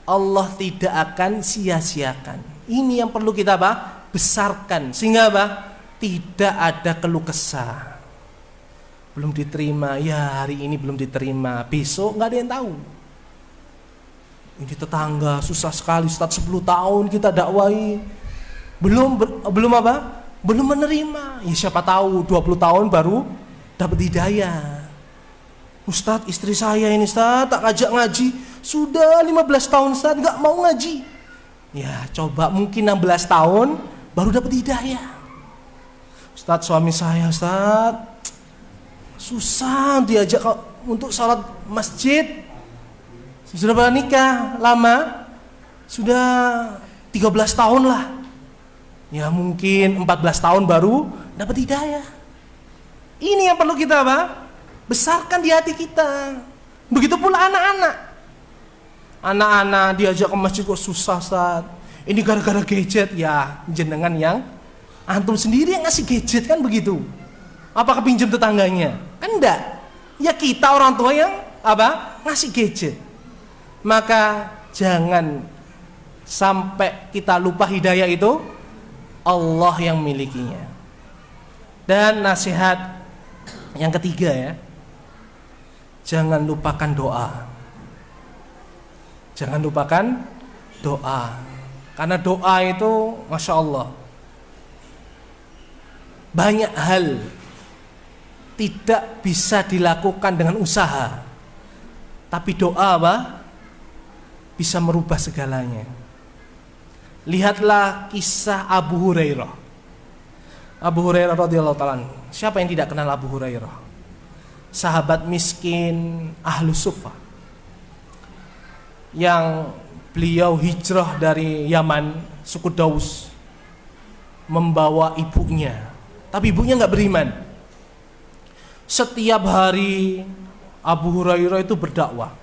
Allah tidak akan sia-siakan. Ini yang perlu kita besarkan, sehingga tidak ada keluh kesah. Belum diterima, ya hari ini belum diterima, besok nggak ada yang tahu. Ini tetangga susah sekali, Ustaz 10 tahun kita dakwai, belum menerima. Ya siapa tahu 20 tahun baru dapat hidayah. Ustaz, istri saya ini Ustaz tak ajak ngaji, sudah 15 tahun Ustaz nggak mau ngaji. Ya coba mungkin 16 tahun baru dapat hidayah. Ustaz, suami saya Ustaz susah diajak untuk sholat masjid. Sudah bernikah lama, sudah 13 tahun lah. Ya mungkin 14 tahun baru dapat hidayah. Ini yang perlu kita besarkan di hati kita. Begitu pula anak-anak. Anak-anak diajak ke masjid kok susah Ustaz. Ini gara-gara gadget. Ya jenengan yang antum sendiri yang ngasih gadget kan begitu. Apakah pinjam tetangganya? Kan enggak. Ya kita orang tua yang ngasih gadget. Maka jangan sampai kita lupa hidayah itu Allah yang milikinya. Dan nasihat yang ketiga ya, jangan lupakan doa. Jangan lupakan doa. Karena doa itu Masya Allah, banyak hal tidak bisa dilakukan dengan usaha, tapi doa bisa merubah segalanya. Lihatlah kisah Abu Hurairah. Abu Hurairah radhiyallahu ta'ala. Siapa yang tidak kenal Abu Hurairah? Sahabat miskin Ahlus Suffah, yang beliau hijrah dari Yaman, suku Daus, membawa ibunya. Tapi ibunya nggak beriman. Setiap hari Abu Hurairah itu berdakwah.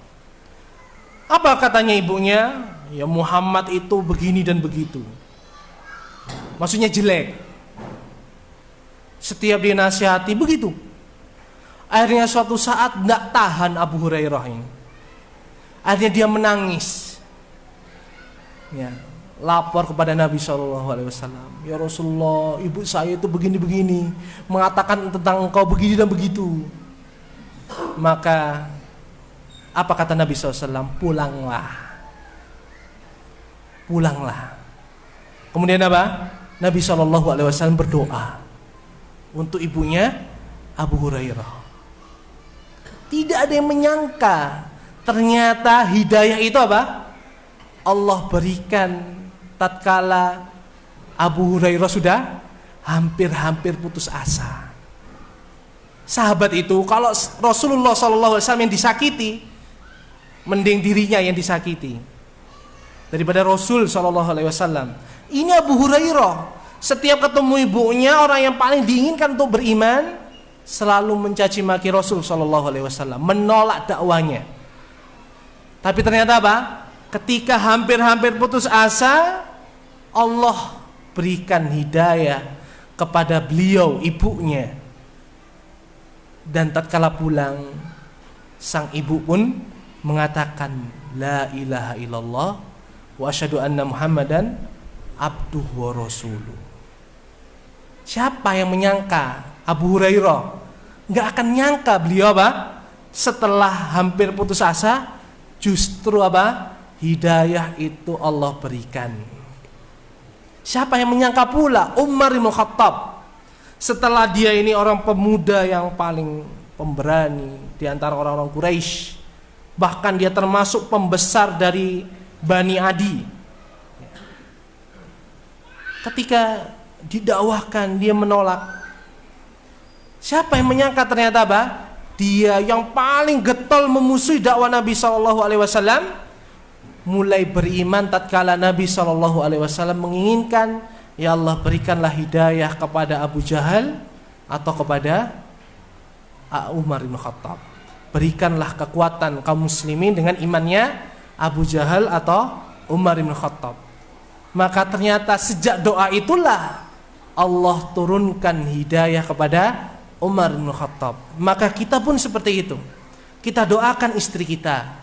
Apa katanya ibunya? Ya Muhammad itu begini dan begitu. Maksudnya jelek. Setiap dinasihati begitu. Akhirnya suatu saat tidak tahan Abu Hurairah ini. Akhirnya dia menangis. Ya, lapor kepada Nabi SAW. Ya Rasulullah, ibu saya itu begini-begini, mengatakan tentang engkau begini dan begitu. Maka apa kata Nabi SAW? Pulanglah. Kemudian apa? Nabi SAW berdoa untuk ibunya Abu Hurairah. Tidak ada yang menyangka ternyata hidayah itu Allah berikan tatkala Abu Hurairah sudah hampir-hampir putus asa. sahabat itu kalau Rasulullah SAW yang disakiti, mending dirinya yang disakiti daripada Rasul SAW. Ini Abu Hurairah, setiap ketemu ibunya, orang yang paling diinginkan untuk beriman, selalu mencaci maki Rasul SAW, menolak dakwanya. Tapi ternyata apa? Ketika hampir-hampir putus asa, Allah berikan hidayah kepada beliau, ibunya. Dan tatkala pulang, sang ibu pun mengatakan la ilaha illallah wa asyhadu anna Muhammadan abduhu wa rasuluh. Siapa yang menyangka Abu Hurairah nggak akan nyangka beliau apa? Setelah hampir putus asa, justru apa? Hidayah itu Allah berikan. Siapa yang menyangka pula Umar bin Khattab, setelah dia ini orang pemuda yang paling pemberani di antara orang-orang Quraisy, bahkan dia termasuk pembesar dari Bani Adi. Ketika didakwahkan dia menolak. Siapa yang menyangka ternyata apa? Dia yang paling getol memusuhi dakwah Nabi SAW mulai beriman tatkala Nabi SAW menginginkan, ya Allah berikanlah hidayah kepada Abu Jahal atau kepada Umar bin Khattab. Berikanlah kekuatan kaum muslimin dengan imannya Abu Jahal atau Umar bin Khattab. Maka ternyata sejak doa itulah Allah turunkan hidayah kepada Umar bin Khattab. Maka kita pun seperti itu. Kita doakan istri kita,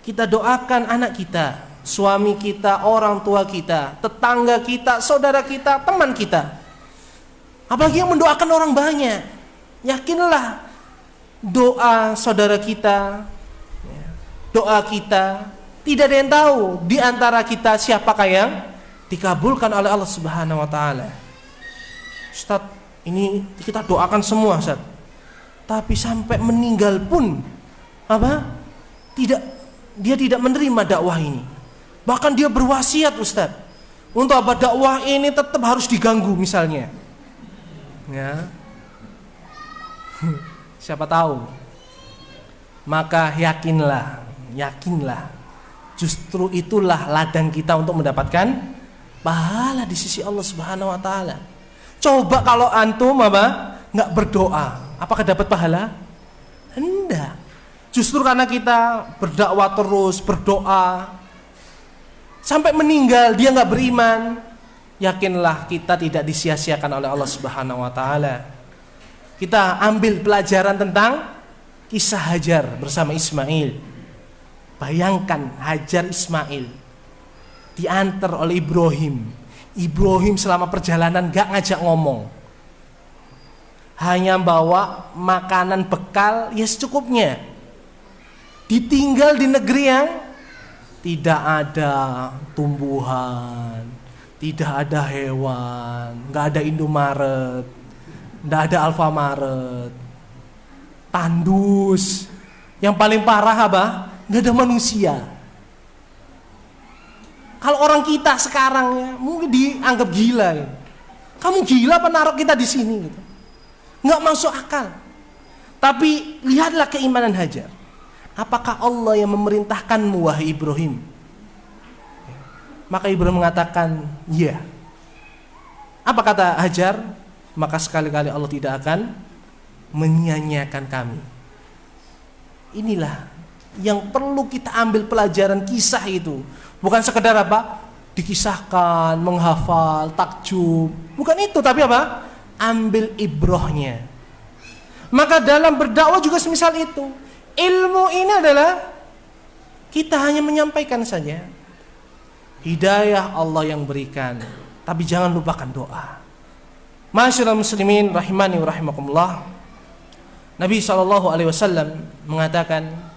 kita doakan anak kita, suami kita, orang tua kita, tetangga kita, saudara kita, teman kita. Apalagi yang mendoakan orang banyak. Yakinlah doa saudara kita, doa kita, tidak ada yang tahu di antara kita siapakah yang dikabulkan oleh Allah Subhanahu wa taala. Ustaz, ini kita doakan semua, Ustaz. Tapi sampai meninggal pun apa? Dia tidak menerima dakwah ini. Bahkan dia berwasiat, Ustaz, untuk apa dakwah ini tetap harus diganggu misalnya. Ya. Siapa tahu. Maka yakinlah, justru itulah ladang kita untuk mendapatkan pahala di sisi Allah Subhanahu wa taala. Coba kalau antum apa? Enggak berdoa, apakah dapat pahala? Enggak. Justru karena kita berdakwah terus, berdoa sampai meninggal dia enggak beriman, yakinlah kita tidak disia-siakan oleh Allah Subhanahu wa taala. Kita ambil pelajaran tentang kisah Hajar bersama Ismail. Bayangkan Hajar Ismail diantar oleh Ibrahim. Ibrahim selama perjalanan gak ngajak ngomong, hanya bawa makanan bekal ya secukupnya. Ditinggal di negeri yang tidak ada tumbuhan, tidak ada hewan, gak ada Indomaret, gak ada Alfamaret, tandus. Yang paling parah apa? Gak ada manusia. Kalau orang kita sekarang ya, mungkin dianggap gila ya. Kamu gila apa naruh kita di sini gitu. Nggak masuk akal. Tapi lihatlah keimanan Hajar. Apakah Allah yang memerintahkanmu wahai Ibrahim? Maka Ibrahim mengatakan, iya. Apa kata Hajar? Maka sekali-kali Allah tidak akan menyia-nyiakan kami. Inilah yang perlu kita ambil pelajaran kisah itu. Bukan sekedar apa? Dikisahkan, menghafal, takjub. Bukan itu, tapi apa? Ambil ibrahnya. Maka dalam berdakwah juga semisal itu. Ilmu ini adalah kita hanya menyampaikan saja. Hidayah Allah yang berikan. Tapi jangan lupakan doa. Ma'asyiral muslimin rahimani wa rahimakumullah. Nabi SAW mengatakan,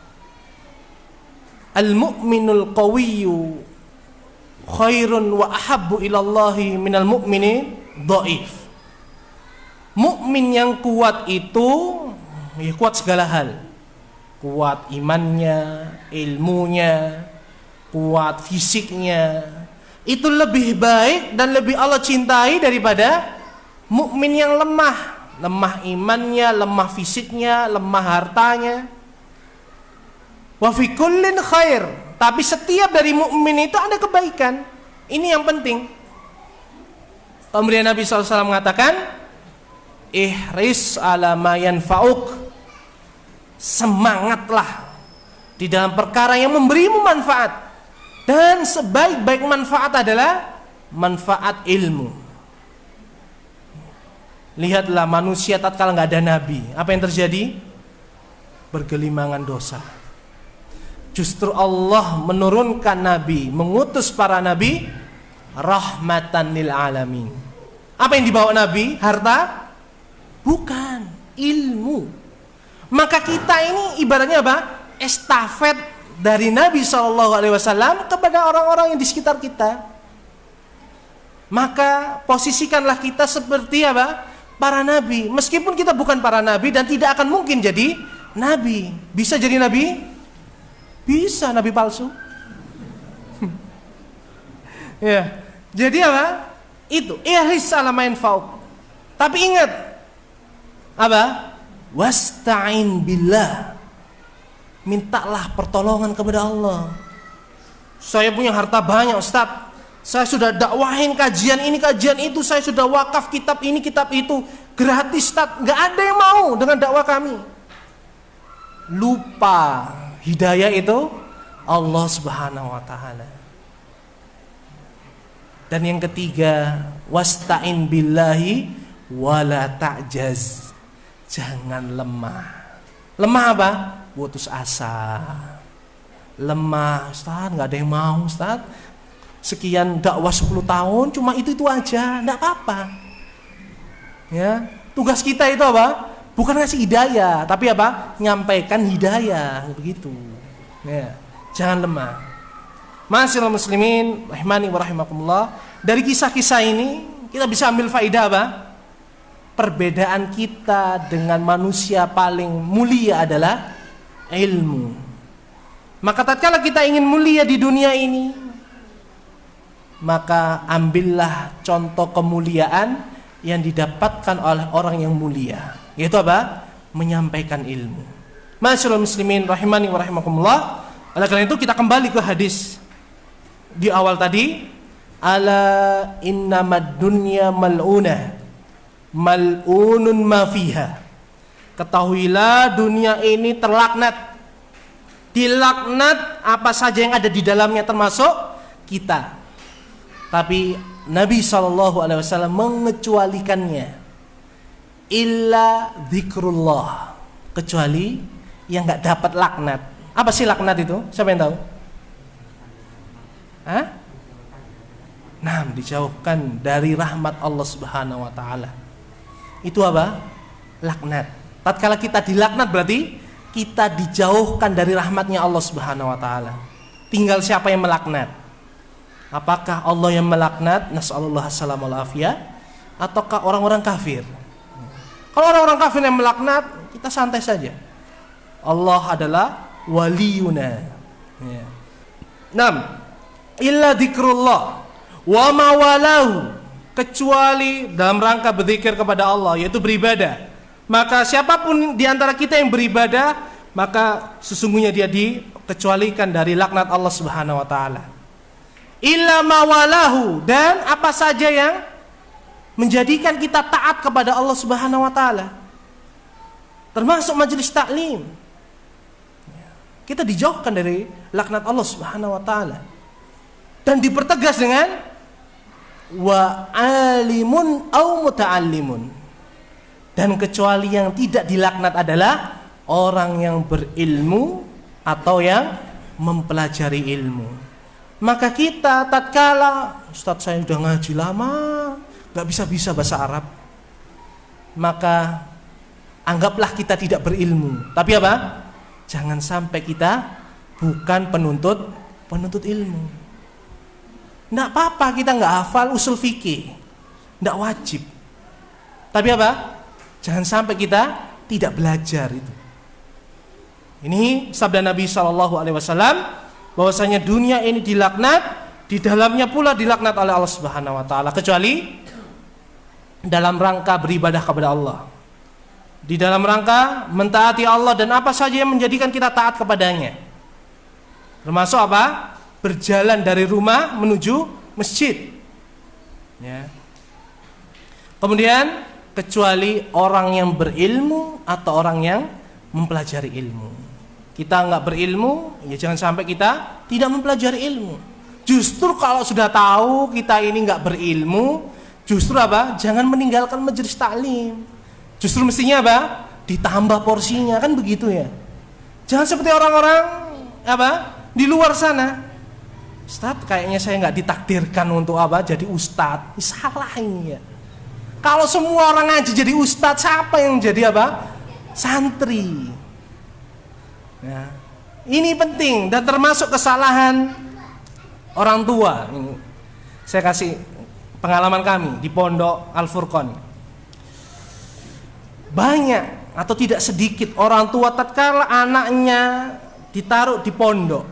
al-mu'minul qawiyyu khairun wa ahabbu ilallahi minal mu'mini dhaif. Mukmin yang kuat itu ya kuat segala hal. Kuat imannya, ilmunya, kuat fisiknya. Itu lebih baik dan lebih Allah cintai daripada mukmin yang lemah, lemah imannya, lemah fisiknya, lemah hartanya. Wa fi kullin khair, tapi setiap dari mukmin itu ada kebaikan. Ini yang penting. Kemudian Nabi SAW mengatakan, ihris ala ma yanfa'uk, semangatlah di dalam perkara yang memberimu manfaat, dan sebaik-baik manfaat adalah manfaat ilmu. Lihatlah manusia tatkala nggak ada nabi, apa yang terjadi? Bergelimangan dosa. Justru Allah menurunkan nabi, mengutus para nabi rahmatan lil alamin. Apa yang dibawa nabi? Harta? Bukan, ilmu. Maka kita ini ibaratnya apa? Estafet dari Nabi SAW kepada orang-orang yang di sekitar kita. Maka posisikanlah kita seperti apa? Para nabi. Meskipun kita bukan para nabi dan tidak akan mungkin jadi nabi. Bisa jadi nabi? Bisa, nabi palsu. Ya. Jadi apa? Itu ihris ala ma yanfa'uk. Tapi ingat apa? Wasta'in billah. Mintalah pertolongan kepada Allah. Saya punya harta banyak, Ustaz. Saya sudah dakwahin kajian ini, kajian itu. Saya sudah wakaf kitab ini, kitab itu. Gratis, Ustaz. Gak ada yang mau dengan dakwah kami. Lupa hidayah itu Allah Subhanahu wa taala. Dan yang ketiga, wasta'in billahi wala ta'jaz. Jangan lemah. Lemah apa? Putus asa. Lemah, Ustaz, enggak ada yang mau, Ustaz. Sekian dakwah 10 tahun cuma itu aja, enggak apa-apa. Ya, tugas kita itu apa? Bukan ngasih hidayah, tapi apa? Nyampaikan hidayah, begitu. Ya, jangan lemah. Ma'asyiral muslimin rahimani wa rahimakumullah. Dari kisah-kisah ini kita bisa ambil faedah apa? Perbedaan kita dengan manusia paling mulia adalah ilmu. Maka tatkala kita ingin mulia di dunia ini, maka ambillah contoh kemuliaan yang didapatkan oleh orang yang mulia, yaitu apa? Menyampaikan ilmu. Ma'asyiral muslimin rahimani wa rahimakumullah. Oleh karena itu kita kembali ke hadis di awal tadi, ala innamad dunya mal'unah mal'unun ma fiha. Ketahuilah dunia ini terlaknat. Dilaknat apa saja yang ada di dalamnya termasuk kita. Tapi Nabi SAW mengecualikannya. Illa dzikrullah, kecuali yang gak dapat laknat. Apa sih laknat itu? Siapa yang tahu? Hah? Nah, dijauhkan dari rahmat Allah Subhanahu wa taala. Itu apa? Laknat. Tatkala kita dilaknat berarti kita dijauhkan dari rahmatnya Allah Subhanahu wa taala. Tinggal siapa yang melaknat? Apakah Allah yang melaknat? Nas'alullah assalamul afiyah, ataukah orang-orang kafir? Kalau orang-orang kafir yang melaknat, kita santai saja. Allah adalah waliyuna. Ya. 6. Illa dzikrullah wa ma walahu, kecuali dalam rangka berzikir kepada Allah, yaitu beribadah. Maka siapapun di antara kita yang beribadah, maka sesungguhnya dia dikecualikan dari laknat Allah Subhanahu wa taala. Illa ma walahu, dan apa saja yang menjadikan kita taat kepada Allah Subhanahu wa taala, termasuk majelis taklim. Kita dijauhkan dari laknat Allah Subhanahu wa taala. Dan dipertegas dengan wa alimun au muta'allimun. Dan kecuali yang tidak dilaknat adalah orang yang berilmu atau yang mempelajari ilmu. Maka kita tatkala Ustaz saya sudah ngaji lama, gak bisa bahasa Arab, maka anggaplah kita tidak berilmu. Tapi apa? Jangan sampai kita bukan penuntut ilmu. Nggak apa-apa kita nggak hafal usul fikih, nggak wajib. Tapi apa? Jangan sampai kita tidak belajar itu. Ini sabda Nabi SAW, bahwasanya dunia ini dilaknat, di dalamnya pula dilaknat oleh Allah Subhanahu Wa Taala, kecuali dalam rangka beribadah kepada Allah. di dalam rangka mentaati Allah dan apa saja yang menjadikan kita taat kepadanya. Termasuk apa? Berjalan dari rumah menuju masjid. Ya. Kemudian kecuali orang yang berilmu atau orang yang mempelajari ilmu. Kita nggak berilmu, ya jangan sampai kita tidak mempelajari ilmu. Justru kalau sudah tahu kita ini nggak berilmu, justru apa? Jangan meninggalkan majelis taklim. Justru mestinya apa? Ditambah porsinya, kan begitu ya. Jangan seperti orang-orang apa? Di luar sana. Ustaz, kayaknya saya nggak ditakdirkan untuk apa? Jadi ustadz. Salah ini ya. Kalau semua orang ngaji jadi ustadz, siapa yang jadi apa? Santri. Ya. Ini penting dan termasuk kesalahan orang tua. Ini saya kasih pengalaman kami di Pondok Al-Furqan. Banyak atau tidak sedikit orang tua tatkala anaknya ditaruh di pondok,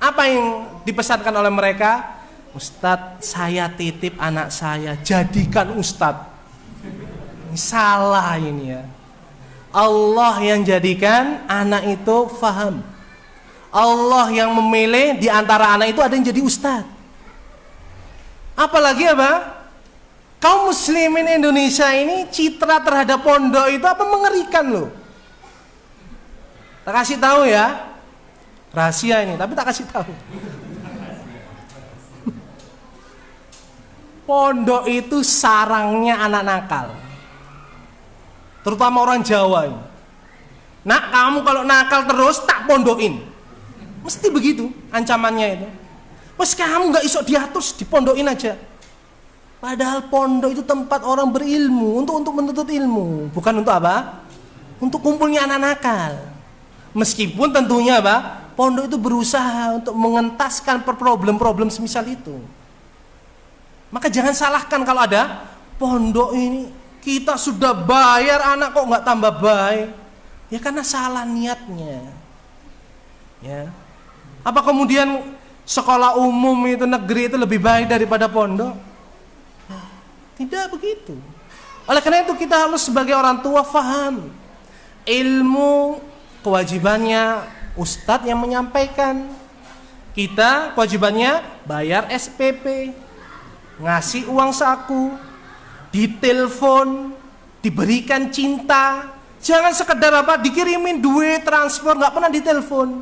apa yang dipesankan oleh mereka? Ustadz, saya titip anak saya, jadikan ustadz. Ini salah ini ya. Allah yang jadikan, anak itu faham. Allah yang memilih di antara anak itu ada yang jadi ustadz. Apalagi apa? Kaum muslimin Indonesia ini citra terhadap pondok itu apa mengerikan loh. Tak kasih tahu ya. Rahasia ini, tapi tak kasih tahu. Pondok itu sarangnya anak nakal. Terutama orang Jawa ini. Nak, kamu kalau nakal terus tak pondokin. Mesti begitu ancamannya itu. Wes kamu gak iso diatur, dipondokin aja. Padahal pondok itu tempat orang berilmu, untuk menuntut ilmu, bukan untuk apa? Untuk kumpulnya anak nakal. Meskipun tentunya apa? Pondok itu berusaha untuk mengentaskan problem-problem semisal itu. Maka jangan salahkan kalau ada pondok ini kita sudah bayar anak kok nggak tambah baik. Ya karena salah niatnya. Ya. Apa kemudian sekolah umum itu negeri itu lebih baik daripada pondok? Tidak begitu. Oleh karena itu kita harus sebagai orang tua faham ilmu kewajibannya ustadz yang menyampaikan. Kita kewajibannya bayar SPP, ngasih uang saku, ditelepon, diberikan cinta. Jangan sekedar apa dikirimin duit transfer, nggak pernah ditelepon.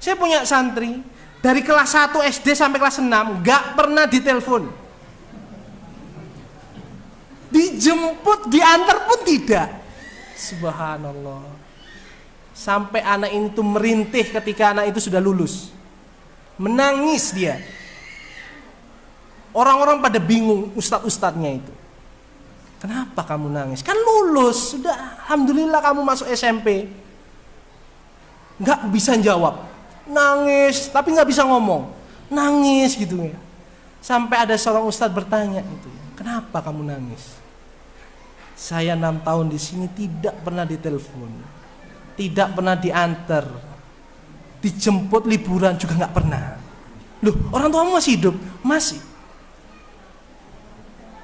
Saya punya santri dari kelas 1 SD sampai kelas 6 nggak pernah ditelepon. Dijemput, diantar pun tidak. Subhanallah. Sampai anak ini tuh merintih ketika anak itu sudah lulus. Menangis dia. Orang-orang pada bingung ustadz-ustadznya itu. Kenapa kamu nangis? Kan lulus, sudah alhamdulillah kamu masuk SMP. Nggak bisa jawab. Nangis, tapi nggak bisa ngomong. Nangis gitu ya. Sampai ada seorang ustadz bertanya itu, kenapa kamu nangis? Saya 6 tahun di sini tidak pernah ditelepon, tidak pernah diantar, dijemput liburan juga nggak pernah. Loh, orang tuamu masih hidup? Masih.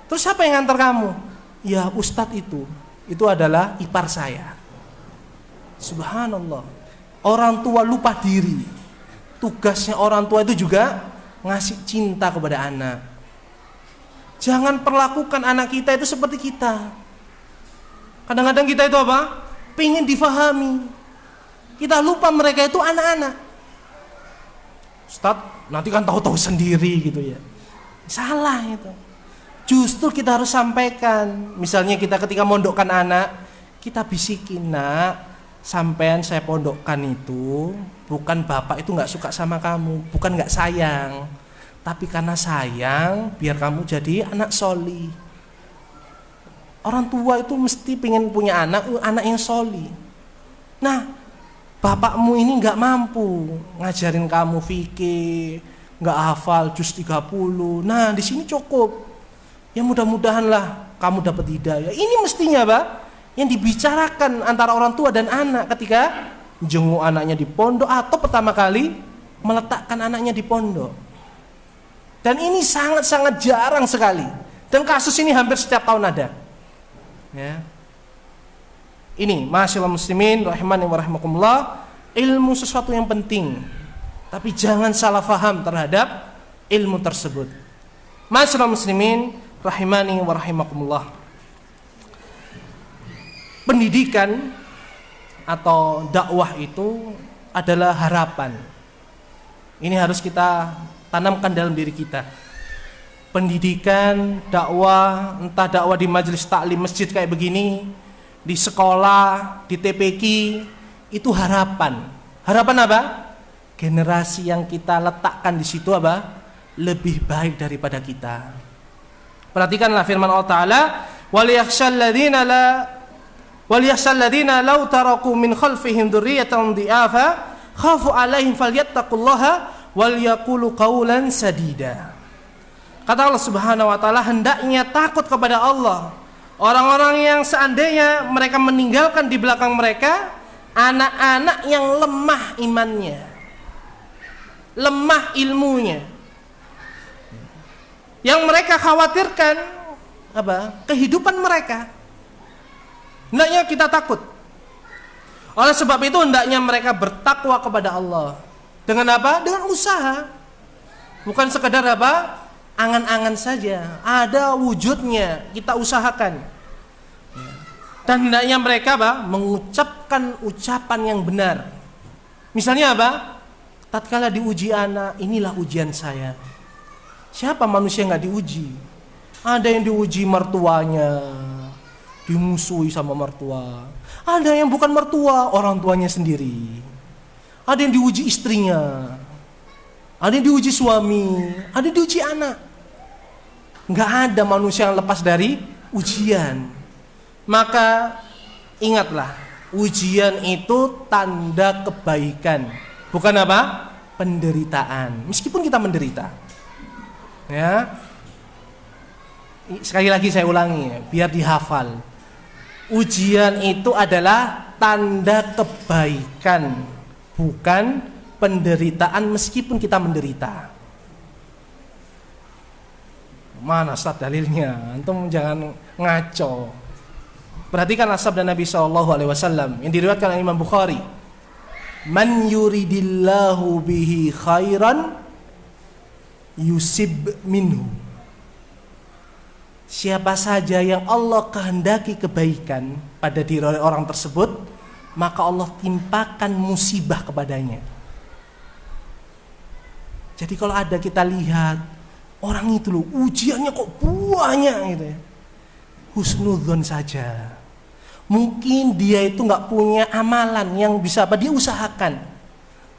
Terus siapa yang ngantar kamu? Ya ustadz itu adalah ipar saya. Subhanallah. Orang tua lupa diri. Tugasnya orang tua itu juga ngasih cinta kepada anak. Jangan perlakukan anak kita itu seperti kita. Kadang-kadang kita itu apa? Pengen difahami. Kita lupa mereka itu anak-anak. Ustadz, nanti kan tahu-tahu sendiri gitu ya. Salah itu. Justru kita harus sampaikan. Misalnya kita ketika mondokkan anak, kita bisikin, nak, sampean saya pondokkan itu bukan bapak itu nggak suka sama kamu, bukan nggak sayang, tapi karena sayang biar kamu jadi anak soli. Orang tua itu mesti pengen punya anak yang soli. Nah, bapakmu ini nggak mampu ngajarin kamu fikih, nggak hafal juz 30. Nah, di sini cukup. Ya mudah-mudahanlah kamu dapat hidayah. Ini mestinya, Pak, yang dibicarakan antara orang tua dan anak ketika jenguk anaknya di pondok atau pertama kali meletakkan anaknya di pondok. Dan ini sangat-sangat jarang sekali. Dan kasus ini hampir setiap tahun ada. Ya. Ini, ma'asyiral muslimin rahimani wa rahimakumullah, ilmu sesuatu yang penting. Tapi jangan salah faham terhadap ilmu tersebut. Ma'asyiral muslimin rahimani wa rahimakumullah. Pendidikan atau dakwah itu adalah harapan. Ini harus kita tanamkan dalam diri kita. Pendidikan, dakwah, entah dakwah di majelis taklim masjid kayak begini, di sekolah, di TPQ, itu harapan. Harapan apa? Generasi yang kita letakkan di situ apa? Lebih baik daripada kita. Perhatikanlah firman Allah Ta'ala, وَلْيَخْشَى الَّذِينَ لَوْ تَرَكُوا مِنْ خَلْفِهِمْ ذُرِّيَّةً ضِعَافًا خَافُوا عَلَيْهِمْ فَلْيَتَّقُوا اللَّهَ وَلْيَقُولُوا قَوْلًا سَدِيدًا. Kata Allah Subhanahu wa Ta'ala, hendaknya takut kepada Allah orang-orang yang seandainya mereka meninggalkan di belakang mereka anak-anak yang lemah imannya, lemah ilmunya. Yang mereka khawatirkan apa? Kehidupan mereka. Hendaknya kita takut. Oleh sebab itu hendaknya mereka bertakwa kepada Allah. Dengan apa? Dengan usaha. Bukan sekadar apa? Angan-angan saja. Ada wujudnya, kita usahakan. Dan hendaknya mereka apa? Mengucapkan ucapan yang benar. Misalnya apa? Tatkala diuji anak, inilah ujian saya. Siapa manusia yang gak diuji? Ada yang diuji mertuanya, dimusuhi sama mertua. Ada yang bukan mertua, orang tuanya sendiri. Ada yang diuji istrinya, ada yang diuji suami, ada yang diuji anak. Gak ada manusia yang lepas dari ujian. Maka ingatlah, ujian itu tanda kebaikan, bukan apa? Penderitaan. Meskipun kita menderita. Ya. Sekali lagi saya ulangi ya, biar dihafal. Ujian itu adalah tanda kebaikan, bukan penderitaan meskipun kita menderita. Mana Ustaz dalilnya? Antum jangan ngaco. Perhatikanlah sabda Nabi SAW yang diriwayatkan oleh Imam Bukhari. Man yuridillahu bihi khairan yusib minhu. Siapa saja yang Allah kehendaki kebaikan pada diri orang tersebut, maka Allah timpakan musibah kepadanya. Jadi kalau ada kita lihat orang itu loh, ujiannya kok banyak gitu ya, husnudzon saja. Mungkin dia itu gak punya amalan yang bisa apa dia usahakan,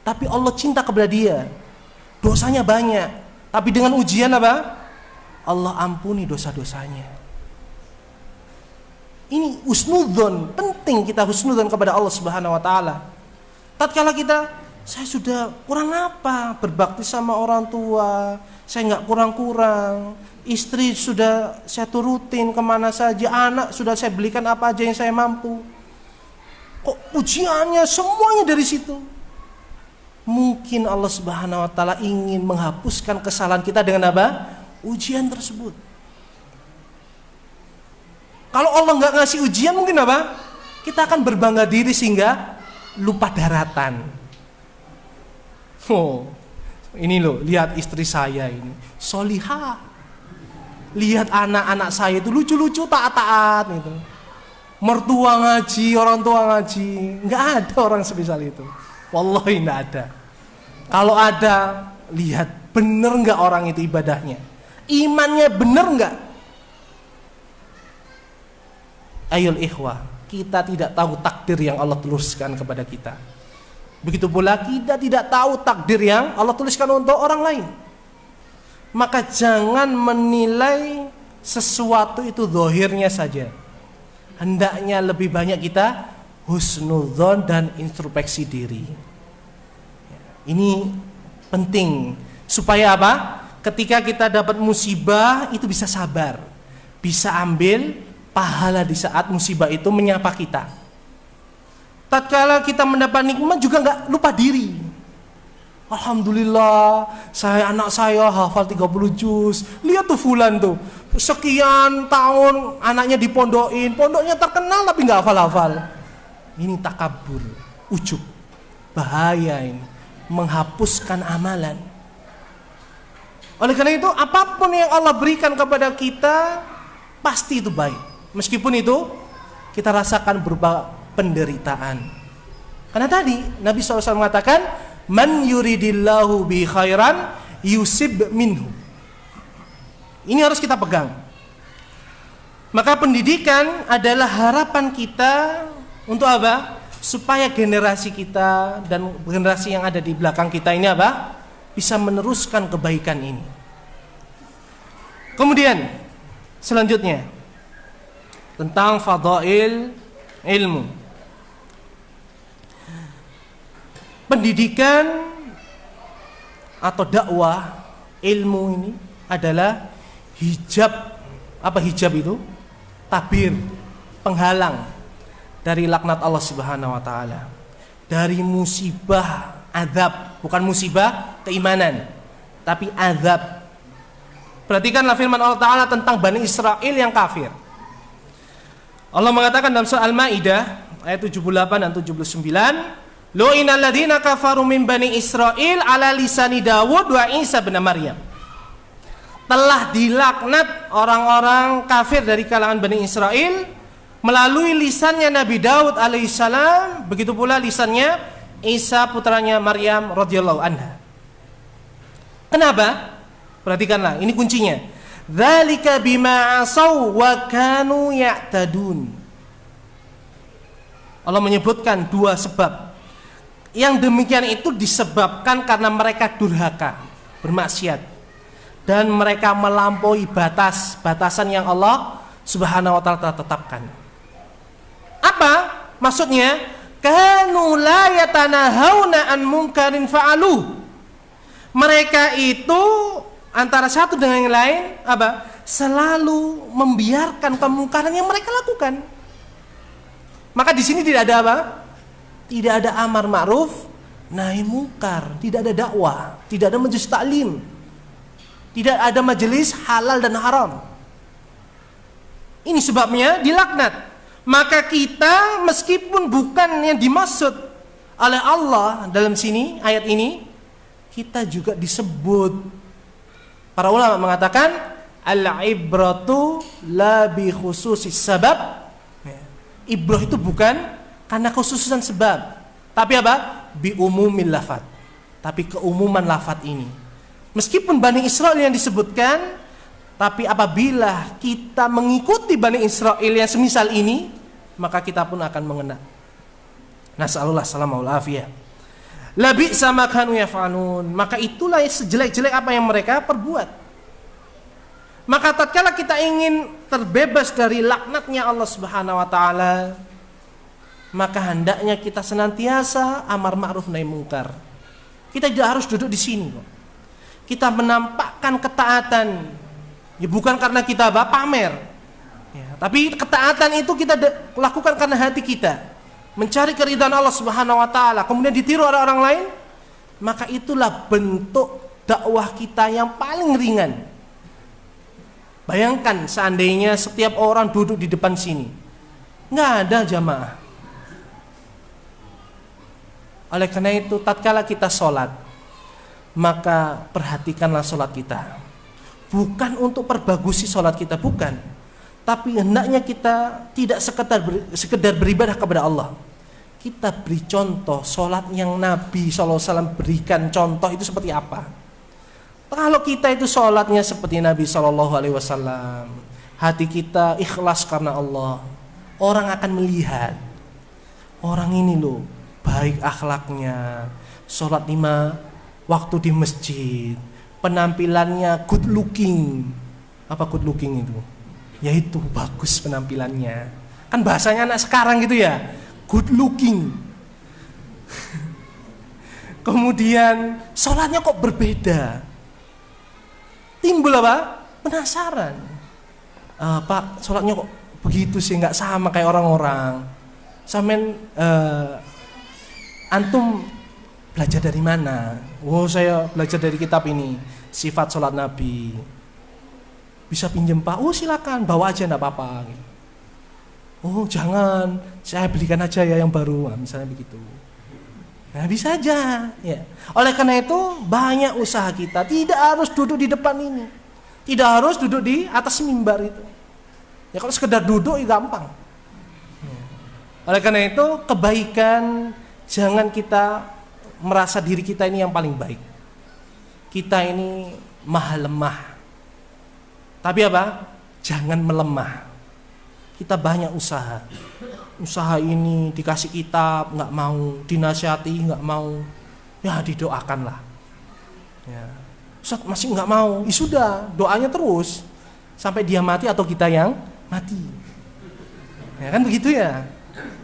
tapi Allah cinta kepada dia. Dosanya banyak, tapi dengan ujian apa? Allah ampuni dosa-dosanya. Ini husnudzon, penting kita husnudzon kepada Allah Subhanahu wa Ta'ala. Tatkala kita, saya sudah kurang apa berbakti sama orang tua, saya gak kurang-kurang, istri sudah saya turutin kemana saja, anak sudah saya belikan apa aja yang saya mampu. Kok ujiannya semuanya dari situ? Mungkin Allah Subhanahu wa Ta'ala ingin menghapuskan kesalahan kita dengan apa? Ujian tersebut. Kalau Allah nggak ngasih ujian mungkin apa? Kita akan berbangga diri sehingga lupa daratan. Oh, ini loh, lihat istri saya ini solihah. Lihat anak-anak saya itu lucu-lucu, taat-taat gitu. Mertua ngaji, orang tua ngaji. Nggak ada orang sebesar itu. Wallahi nggak ada. Kalau ada, lihat bener nggak orang itu ibadahnya, imannya bener nggak? Ayol ikhwah, kita tidak tahu takdir yang Allah tuliskan kepada kita. Begitu pula kita tidak tahu takdir yang Allah tuliskan untuk orang lain. Maka jangan menilai sesuatu itu zahirnya saja. Hendaknya lebih banyak kita husnudzon dan introspeksi diri. Ini penting supaya apa? Ketika kita dapat musibah itu bisa sabar, bisa ambil pahala di saat musibah itu menyapa kita. Tatkala kita mendapat nikmat juga nggak lupa diri. Alhamdulillah, anak saya hafal 30 juz. Lihat tuh fulan tuh, sekian tahun anaknya dipondokin, pondoknya terkenal tapi nggak hafal-hafal. Ini takabur, ujub. Bahaya ini, menghapuskan amalan. Oleh karena itu, apapun yang Allah berikan kepada kita pasti itu baik, meskipun itu kita rasakan berupa penderitaan. Karena tadi Nabi SAW mengatakan, man yuridillahu bi khairan yusib minhu. Ini harus kita pegang. Maka pendidikan adalah harapan kita untuk apa? Supaya generasi kita dan generasi yang ada di belakang kita ini apa? Bisa meneruskan kebaikan ini. Kemudian selanjutnya tentang fadail ilmu. Pendidikan atau dakwah ilmu ini adalah hijab. Apa hijab itu? Tabir, penghalang dari laknat Allah Subhanahu wa taala, dari musibah azab, bukan musibah keimanan, tapi azab. Perhatikanlah firman Allah taala tentang Bani Israel yang kafir. Allah mengatakan dalam surah Al-Maidah ayat 78 dan 79, lu'inal ladzina kafaru min bani Israil ala lisani Dawud wa Isa bin Maryam. Telah dilaknat orang-orang kafir dari kalangan Bani Israel melalui lisannya Nabi Daud alaihissalam, begitu pula lisannya Isa putranya Maryam radhiyallahu anha. Kenapa? Perhatikanlah, ini kuncinya. Dzalika bima asaw wa kanu ya'tadun. Allah menyebutkan dua sebab. Yang demikian itu disebabkan karena mereka durhaka, bermaksiat, dan mereka melampaui batasan yang Allah Subhanahu wa taala telah tetapkan. Apa maksudnya? Kanu la yatanahawna an munkarin fa'alu. Mereka itu antara satu dengan yang lain apa? Selalu membiarkan kemungkaran yang mereka lakukan. Maka di sini tidak ada apa? Tidak ada amar ma'ruf nahi mungkar, tidak ada dakwah, tidak ada majelis taklim, tidak ada majelis halal dan haram. Ini sebabnya dilaknat. Maka kita meskipun bukan yang dimaksud oleh Allah dalam sini ayat ini, kita juga disebut. Para ulama mengatakan al-ibratu la bi khususis sabab. Ibrah itu bukan karena khususan sebab, tapi apa? Bi umumil lafad. Tapi keumuman lafad ini. Meskipun Bani Israel yang disebutkan, tapi apabila kita mengikuti Bani Israel yang semisal ini, maka kita pun akan mengena. Nas'alullah salamah wal afiyah. Labi sama kanu yaf'alun. Maka itulah sejelek-jelek apa yang mereka perbuat. Maka tatkala kita ingin terbebas dari laknatnya Allah Subhanahu wa taala, maka hendaknya kita senantiasa amar ma'ruf nahi mungkar. Kita tidak harus duduk di sini kok. Kita menampakkan ketaatan, ya bukan karena kita pamer, ya, tapi ketaatan itu kita lakukan karena hati kita mencari keridhaan Allah Subhanahu wa taala, kemudian ditiru oleh orang lain, maka itulah bentuk dakwah kita yang paling ringan. Bayangkan seandainya setiap orang duduk di depan sini, nggak ada jamaah. Oleh karena itu, tatkala kita sholat, maka perhatikanlah sholat kita. Bukan untuk perbagusi sholat kita, bukan. Tapi hendaknya kita tidak sekedar beribadah kepada Allah. Kita beri contoh sholat yang Nabi SAW berikan contoh itu seperti apa. Kalau kita itu sholatnya seperti Nabi SAW, hati kita ikhlas karena Allah, orang akan melihat, orang ini loh baik akhlaknya, sholat 5 waktu di masjid, penampilannya good looking. Apa good looking itu? Yaitu bagus penampilannya. Kan bahasanya anak sekarang gitu ya, good looking. Kemudian sholatnya kok berbeda. Timbul apa? Penasaran. Pak, sholatnya kok begitu sih, nggak sama kayak orang-orang. Sampean antum belajar dari mana? Oh, saya belajar dari kitab ini, sifat sholat Nabi. Bisa pinjem Pak? Oh silakan, bawa aja, enggak apa-apa. Oh jangan, saya belikan aja ya yang baru, nah, misalnya begitu. Nah bisa aja ya. Oleh karena itu banyak usaha kita, tidak harus duduk di depan ini, tidak harus duduk di atas mimbar itu. Ya kalau sekedar duduk ya gampang. Oleh karena itu kebaikan, jangan kita merasa diri kita ini yang paling baik. Kita ini maha lemah. Tapi apa? Jangan melemah. Kita banyak usaha. Usaha ini dikasih kitab nggak mau, dinasihati nggak mau, ya didoakanlah. Ya. Ustaz masih nggak mau, ya sudah doanya terus sampai dia mati atau kita yang mati. Ya kan begitu ya?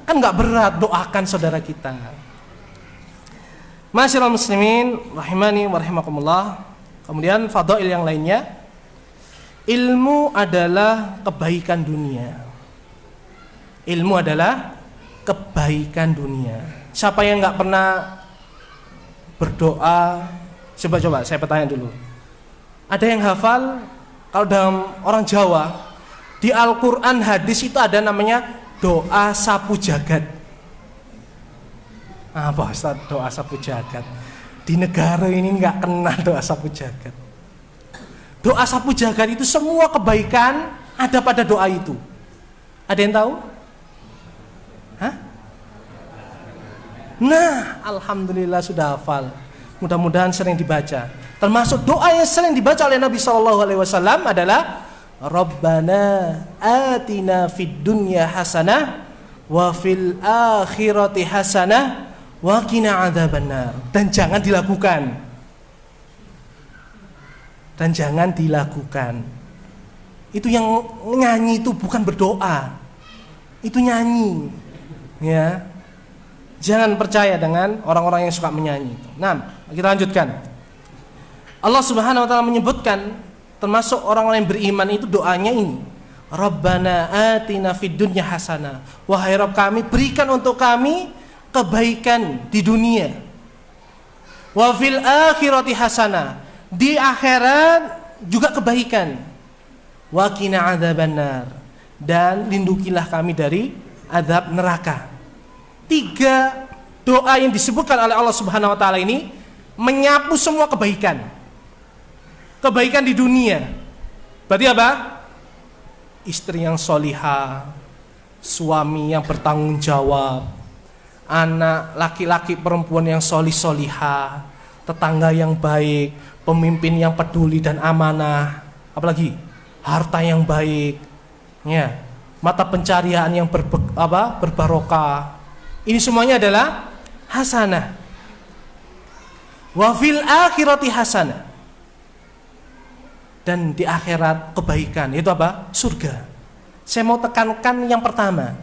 Kan nggak berat, doakan saudara kita. Masyiral muslimin rahimani wa rahimakumullah. Kemudian fadail yang lainnya, ilmu adalah kebaikan dunia. Ilmu adalah kebaikan dunia. Siapa yang nggak pernah berdoa? Coba saya bertanya dulu. Ada yang hafal? Kalau dalam orang Jawa di Al-Quran hadis itu ada namanya doa sapu jagat. Apa Ustaz doa sapu jagat? Di negara ini nggak kena doa sapu jagat. Doa sapu jagat itu semua kebaikan ada pada doa itu. Ada yang tahu? Hah? Nah, alhamdulillah sudah hafal. Mudah-mudahan sering dibaca. Termasuk doa yang sering dibaca oleh Nabi SAW adalah Rabbana atina fid dunya hasanah wa fil akhirati hasanah wa qina adzabannar. Dan jangan dilakukan. Dan jangan dilakukan. Itu yang nyanyi itu bukan berdoa. Itu nyanyi. Ya, jangan percaya dengan orang-orang yang suka menyanyi. Nah, kita lanjutkan. Allah Subhanahu wa taala menyebutkan termasuk orang-orang yang beriman itu doanya ini. Rabbana atina fid dunya hasanah. Wahai Rabb kami, berikan untuk kami kebaikan di dunia. Wa fil akhirati hasanah. Di akhirat juga kebaikan. Wa qina adzabannar. Dan lindungilah kami dari azab neraka. 3 doa yang disebutkan oleh Allah Subhanahu wa taala ini menyapu semua kebaikan. Kebaikan di dunia. Berarti apa? Istri yang solihah, suami yang bertanggung jawab, anak laki-laki perempuan yang solih-solihah, tetangga yang baik, pemimpin yang peduli dan amanah, apalagi harta yang baik, ya, mata pencarian yang berbarokah. Ini semuanya adalah hasanah. Wa fil akhirati hasanah. Dan di akhirat kebaikan, itu apa? Surga. Saya mau tekankan yang pertama.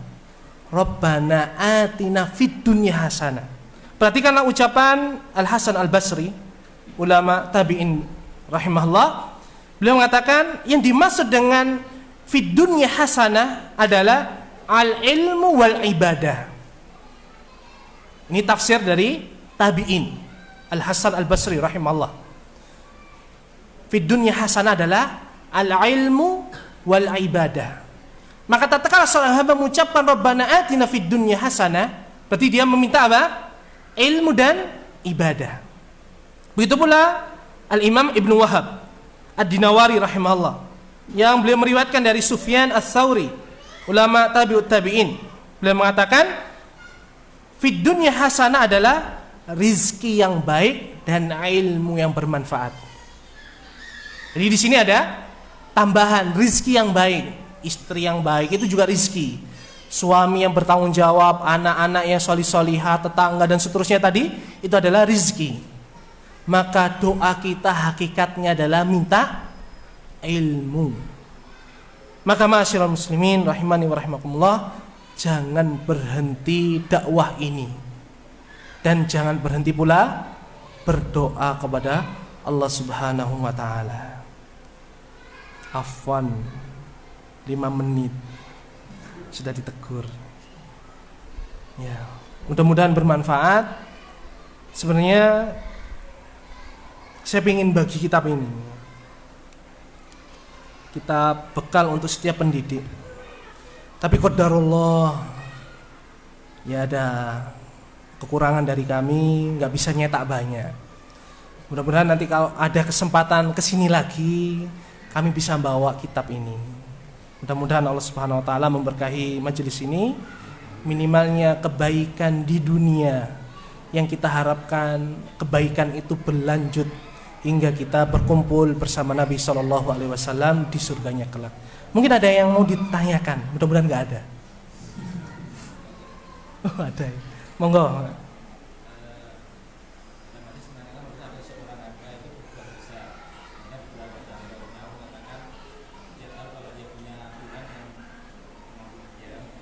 Rabbana atina fid dunya hasanah. Perhatikanlah ucapan Al-Hasan Al-Basri, ulama tabi'in rahimahullah. Beliau mengatakan yang dimaksud dengan fid dunya hasanah adalah al-ilmu wal ibadah. Ini tafsir dari tabi'in Al-Hasan Al-Basri rahimahullah. Fid dunya hasanah adalah al-ilmu wal ibadah. Maka tatkala seorang hamba mengucapkan Rabbana atina fid dunya hasanah, berarti dia meminta apa? Ilmu dan ibadah. Begitu pula Al-Imam Ibnu Wahab Ad-Dinawari rahimahullah, yang beliau meriwayatkan dari Sufyan Ats-Tsauri, ulama tabi'ut tabi'in. Beliau mengatakan fid dunya hasanah adalah rizki yang baik dan ilmu yang bermanfaat. Jadi di sini ada tambahan rizki yang baik, istri yang baik itu juga rizki, suami yang bertanggung jawab, anak-anak yang solih-solihah, tetangga dan seterusnya tadi itu adalah rizki. Maka doa kita hakikatnya adalah minta ilmu. Maka ma'asyiral muslimin rahimani wa rahimakumullah, jangan berhenti dakwah ini. Dan jangan berhenti pula berdoa kepada Allah Subhanahu wa taala. Afwan 5 menit sudah ditegur. Ya, mudah-mudahan bermanfaat. Sebenarnya saya ingin bagi kitab ini, kitab bekal untuk setiap pendidik. Tapi qadarullah, ya ada kekurangan dari kami, nggak bisa nyetak banyak. Mudah-mudahan nanti kalau ada kesempatan kesini lagi, kami bisa bawa kitab ini. Mudah-mudahan Allah Subhanahu Wa Taala memberkahi majelis ini, minimalnya kebaikan di dunia yang kita harapkan, kebaikan itu berlanjut hingga kita berkumpul bersama Nabi Shallallahu Alaihi Wasallam di surganya kelak. Mungkin ada yang mau ditanyakan, mudah-mudahan nggak ada. Oh, ada ya. Monggo.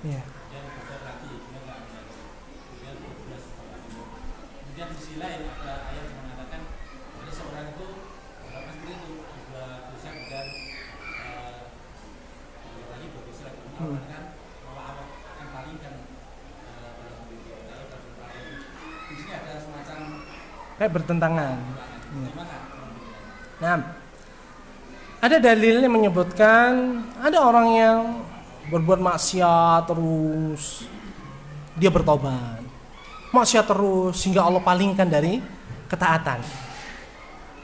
Ya. Kemudian di sisi lain ada ayat yang mengatakan ada seorang itu berapa sendiri itu juga dosa dan lagi berdosa mengatakan bahwa Allah akan palingkan dalam video di sini ada semacam Kayak bertentangan. gimana? Nah, ada dalil yang menyebutkan ada orang yang berbuat maksiat terus, dia bertobat, maksiat terus sehingga Allah palingkan dari ketaatan.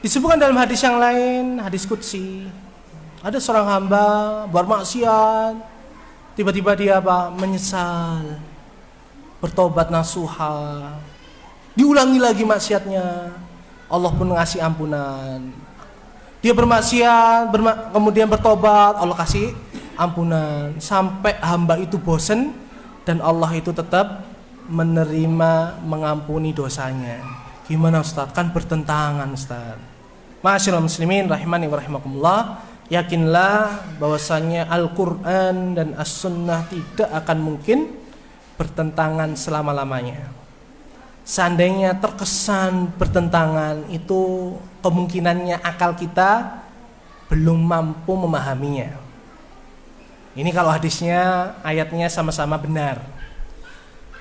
Disebutkan dalam hadis yang lain, hadis qudsi, ada seorang hamba bermaksiat, tiba-tiba dia menyesal, bertobat nasuha, diulangi lagi maksiatnya, Allah pun ngasih ampunan. Dia bermaksiat, kemudian bertobat, Allah kasih ampunan, sampai hamba itu bosan dan Allah itu tetap menerima, mengampuni dosanya. Gimana Ustaz? Kan bertentangan Ustaz. Ma'asyiral muslimin rahimani wa rahimakumullah, yakinlah bahwasanya Al-Qur'an dan As-Sunnah tidak akan mungkin bertentangan selama-lamanya. Seandainya terkesan bertentangan, itu kemungkinannya akal kita belum mampu memahaminya. Ini kalau hadisnya, ayatnya sama-sama benar.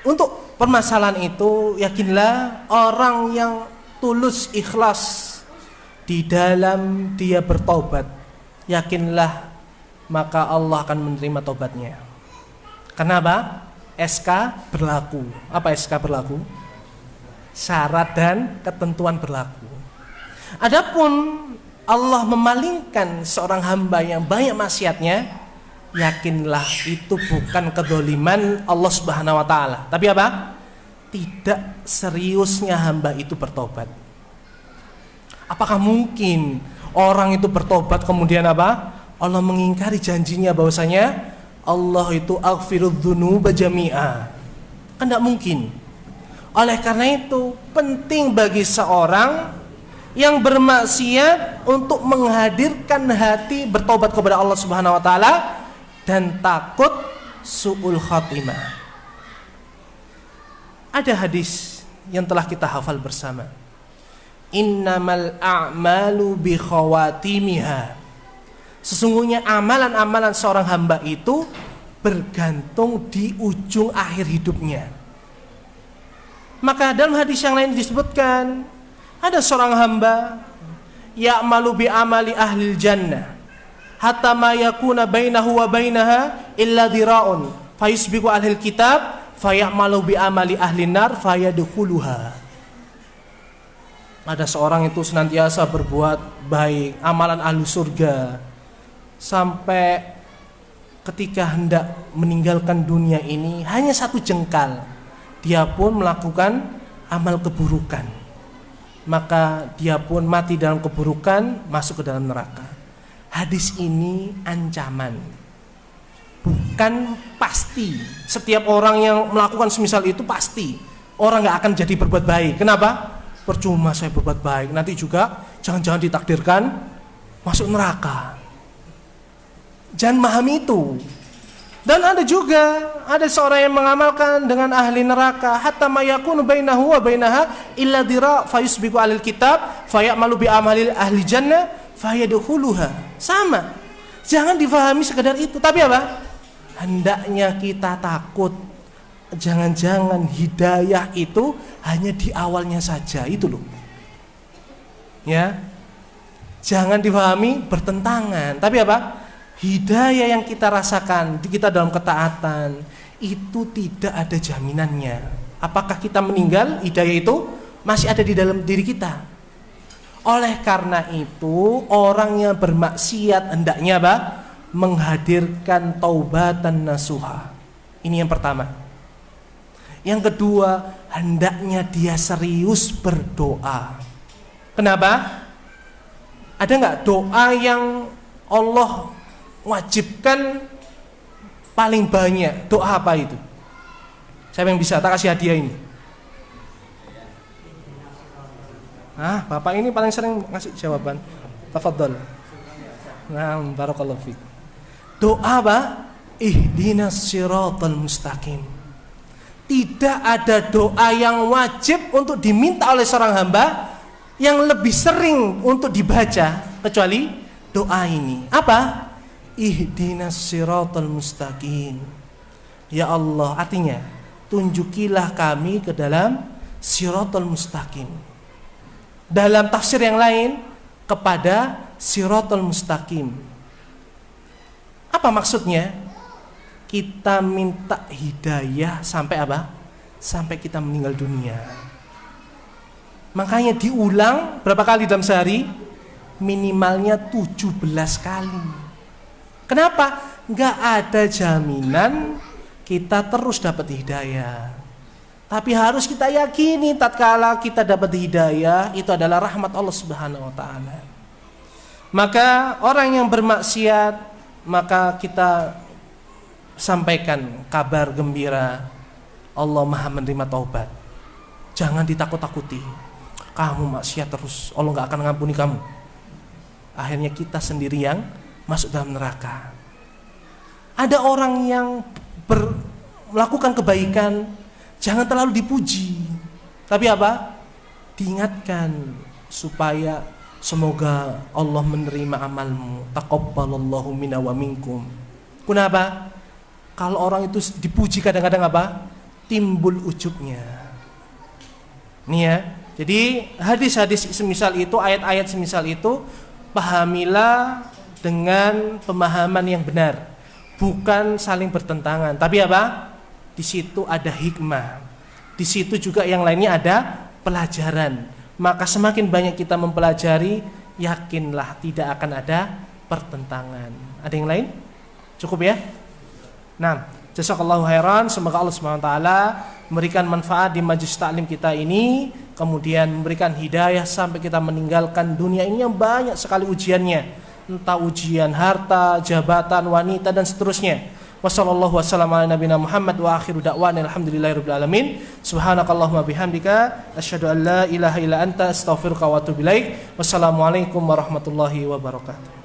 Untuk permasalahan itu, yakinlah orang yang tulus ikhlas di dalam dia bertobat, yakinlah maka Allah akan menerima tobatnya. Kenapa? SK berlaku. Apa SK berlaku? Syarat dan ketentuan berlaku. Adapun Allah memalingkan seorang hamba yang banyak maksiatnya, yakinlah itu bukan kedoliman Allah Subhanahu Wa Taala, tapi apa? Tidak seriusnya hamba itu bertobat. Apakah mungkin orang itu bertobat kemudian apa? Allah mengingkari janjinya bahwasanya Allah itu aghfirudz dzunuba jami'a. Kan tidak mungkin. Oleh karena itu penting bagi seorang yang bermaksiat untuk menghadirkan hati bertobat kepada Allah Subhanahu Wa Taala dan takut su'ul khatimah. Ada hadis yang telah kita hafal bersama. Innamal a'malu bi khawatimiha. Sesungguhnya amalan-amalan seorang hamba itu bergantung di ujung akhir hidupnya. Maka dalam hadis yang lain disebutkan ada seorang hamba ya'malu bi amali ahlil jannah hatta ma yakuna bainahu wa bainaha illa dhira'un fayusbiqu ahlil kitab fayamalu bi amali ahlin nar fayadkhuluha. Ada seorang itu senantiasa berbuat baik, amalan ahli surga, sampai ketika hendak meninggalkan dunia ini hanya satu jengkal dia pun melakukan amal keburukan, maka dia pun mati dalam keburukan, masuk ke dalam neraka. Hadis ini ancaman, bukan pasti. Setiap orang yang melakukan semisal itu pasti orang gak akan jadi berbuat baik. Kenapa? Percuma saya berbuat baik, nanti juga jangan-jangan ditakdirkan masuk neraka. Jangan memahami itu. Dan ada juga seorang yang mengamalkan dengan ahli neraka hatta mayakunu bainahu wa bainaha illa dira fayusbiqu alil kitab fayamalu bi amalil ahli jannah fayadkhuluha. Sama. Jangan difahami sekedar itu, tapi apa? Hendaknya kita takut jangan-jangan hidayah itu hanya di awalnya saja, itu loh. Ya. Jangan difahami bertentangan, tapi apa? hidayah yang kita rasakan, kita dalam ketaatan, itu tidak ada jaminannya. Apakah kita meninggal, hidayah itu masih ada di dalam diri kita. Oleh karena itu, orang yang bermaksiat hendaknya apa? Menghadirkan taubatan nasuha. Ini yang pertama. Yang kedua, hendaknya dia serius berdoa. Kenapa? Ada nggak doa yang Allah wajibkan paling banyak? Doa apa itu? Siapa yang bisa? Tak kasih hadiah ini. Bapak ini paling sering ngasih jawaban. Tafadhol. Nah, barakallahu fiik. Doa apa? Ihdinas siratal mustaqim. Tidak ada doa yang wajib untuk diminta oleh seorang hamba yang lebih sering untuk dibaca kecuali doa ini. Apa? Ihdinas siratal mustaqim. Ya Allah, artinya tunjukilah kami ke dalam siratal mustaqim. Dalam tafsir yang lain, kepada siratal mustaqim. Apa maksudnya? Kita minta hidayah sampai apa? Sampai kita meninggal dunia. Makanya diulang berapa kali dalam sehari? Minimalnya 17 kali. Kenapa? Nggak ada jaminan kita terus dapat hidayah. Tapi harus kita yakini tatkala kita dapat hidayah itu adalah rahmat Allah Subhanahu wa taala. Maka orang yang bermaksiat, maka kita sampaikan kabar gembira, Allah Maha menerima taubat. Jangan ditakut-takuti. Kamu maksiat terus, Allah nggak akan ngampuni kamu. Akhirnya kita sendiri yang masuk dalam neraka. Ada orang yang melakukan kebaikan, jangan terlalu dipuji. Tapi apa? Diingatkan supaya semoga Allah menerima amalmu. Taqabbalallahu minna wa minkum. Kenapa? Kalau orang itu dipuji kadang-kadang apa? Timbul ujubnya. Nih ya. Jadi hadis-hadis semisal itu, ayat-ayat semisal itu, pahamilah dengan pemahaman yang benar, bukan saling bertentangan. Tapi apa? Di situ ada hikmah. Di situ juga yang lainnya ada pelajaran. Maka semakin banyak kita mempelajari, yakinlah tidak akan ada pertentangan. Ada yang lain? Cukup ya? Nah, jazakallahu khairan. Semoga Allah Subhanahu wa taala memberikan manfaat di majelis taklim kita ini, kemudian memberikan hidayah sampai kita meninggalkan dunia ini yang banyak sekali ujiannya, entah ujian harta, jabatan, wanita dan seterusnya. Wassallallahu wasallam ala nabiyina Muhammad wa akhiru da'wana alhamdulillahirabbil alamin. Subhanakallahumma bihamdika asyhadu an la ilaha illa anta astaghfiruka wa atubu ilaik. Wassalamualaikum warahmatullahi wabarakatuh.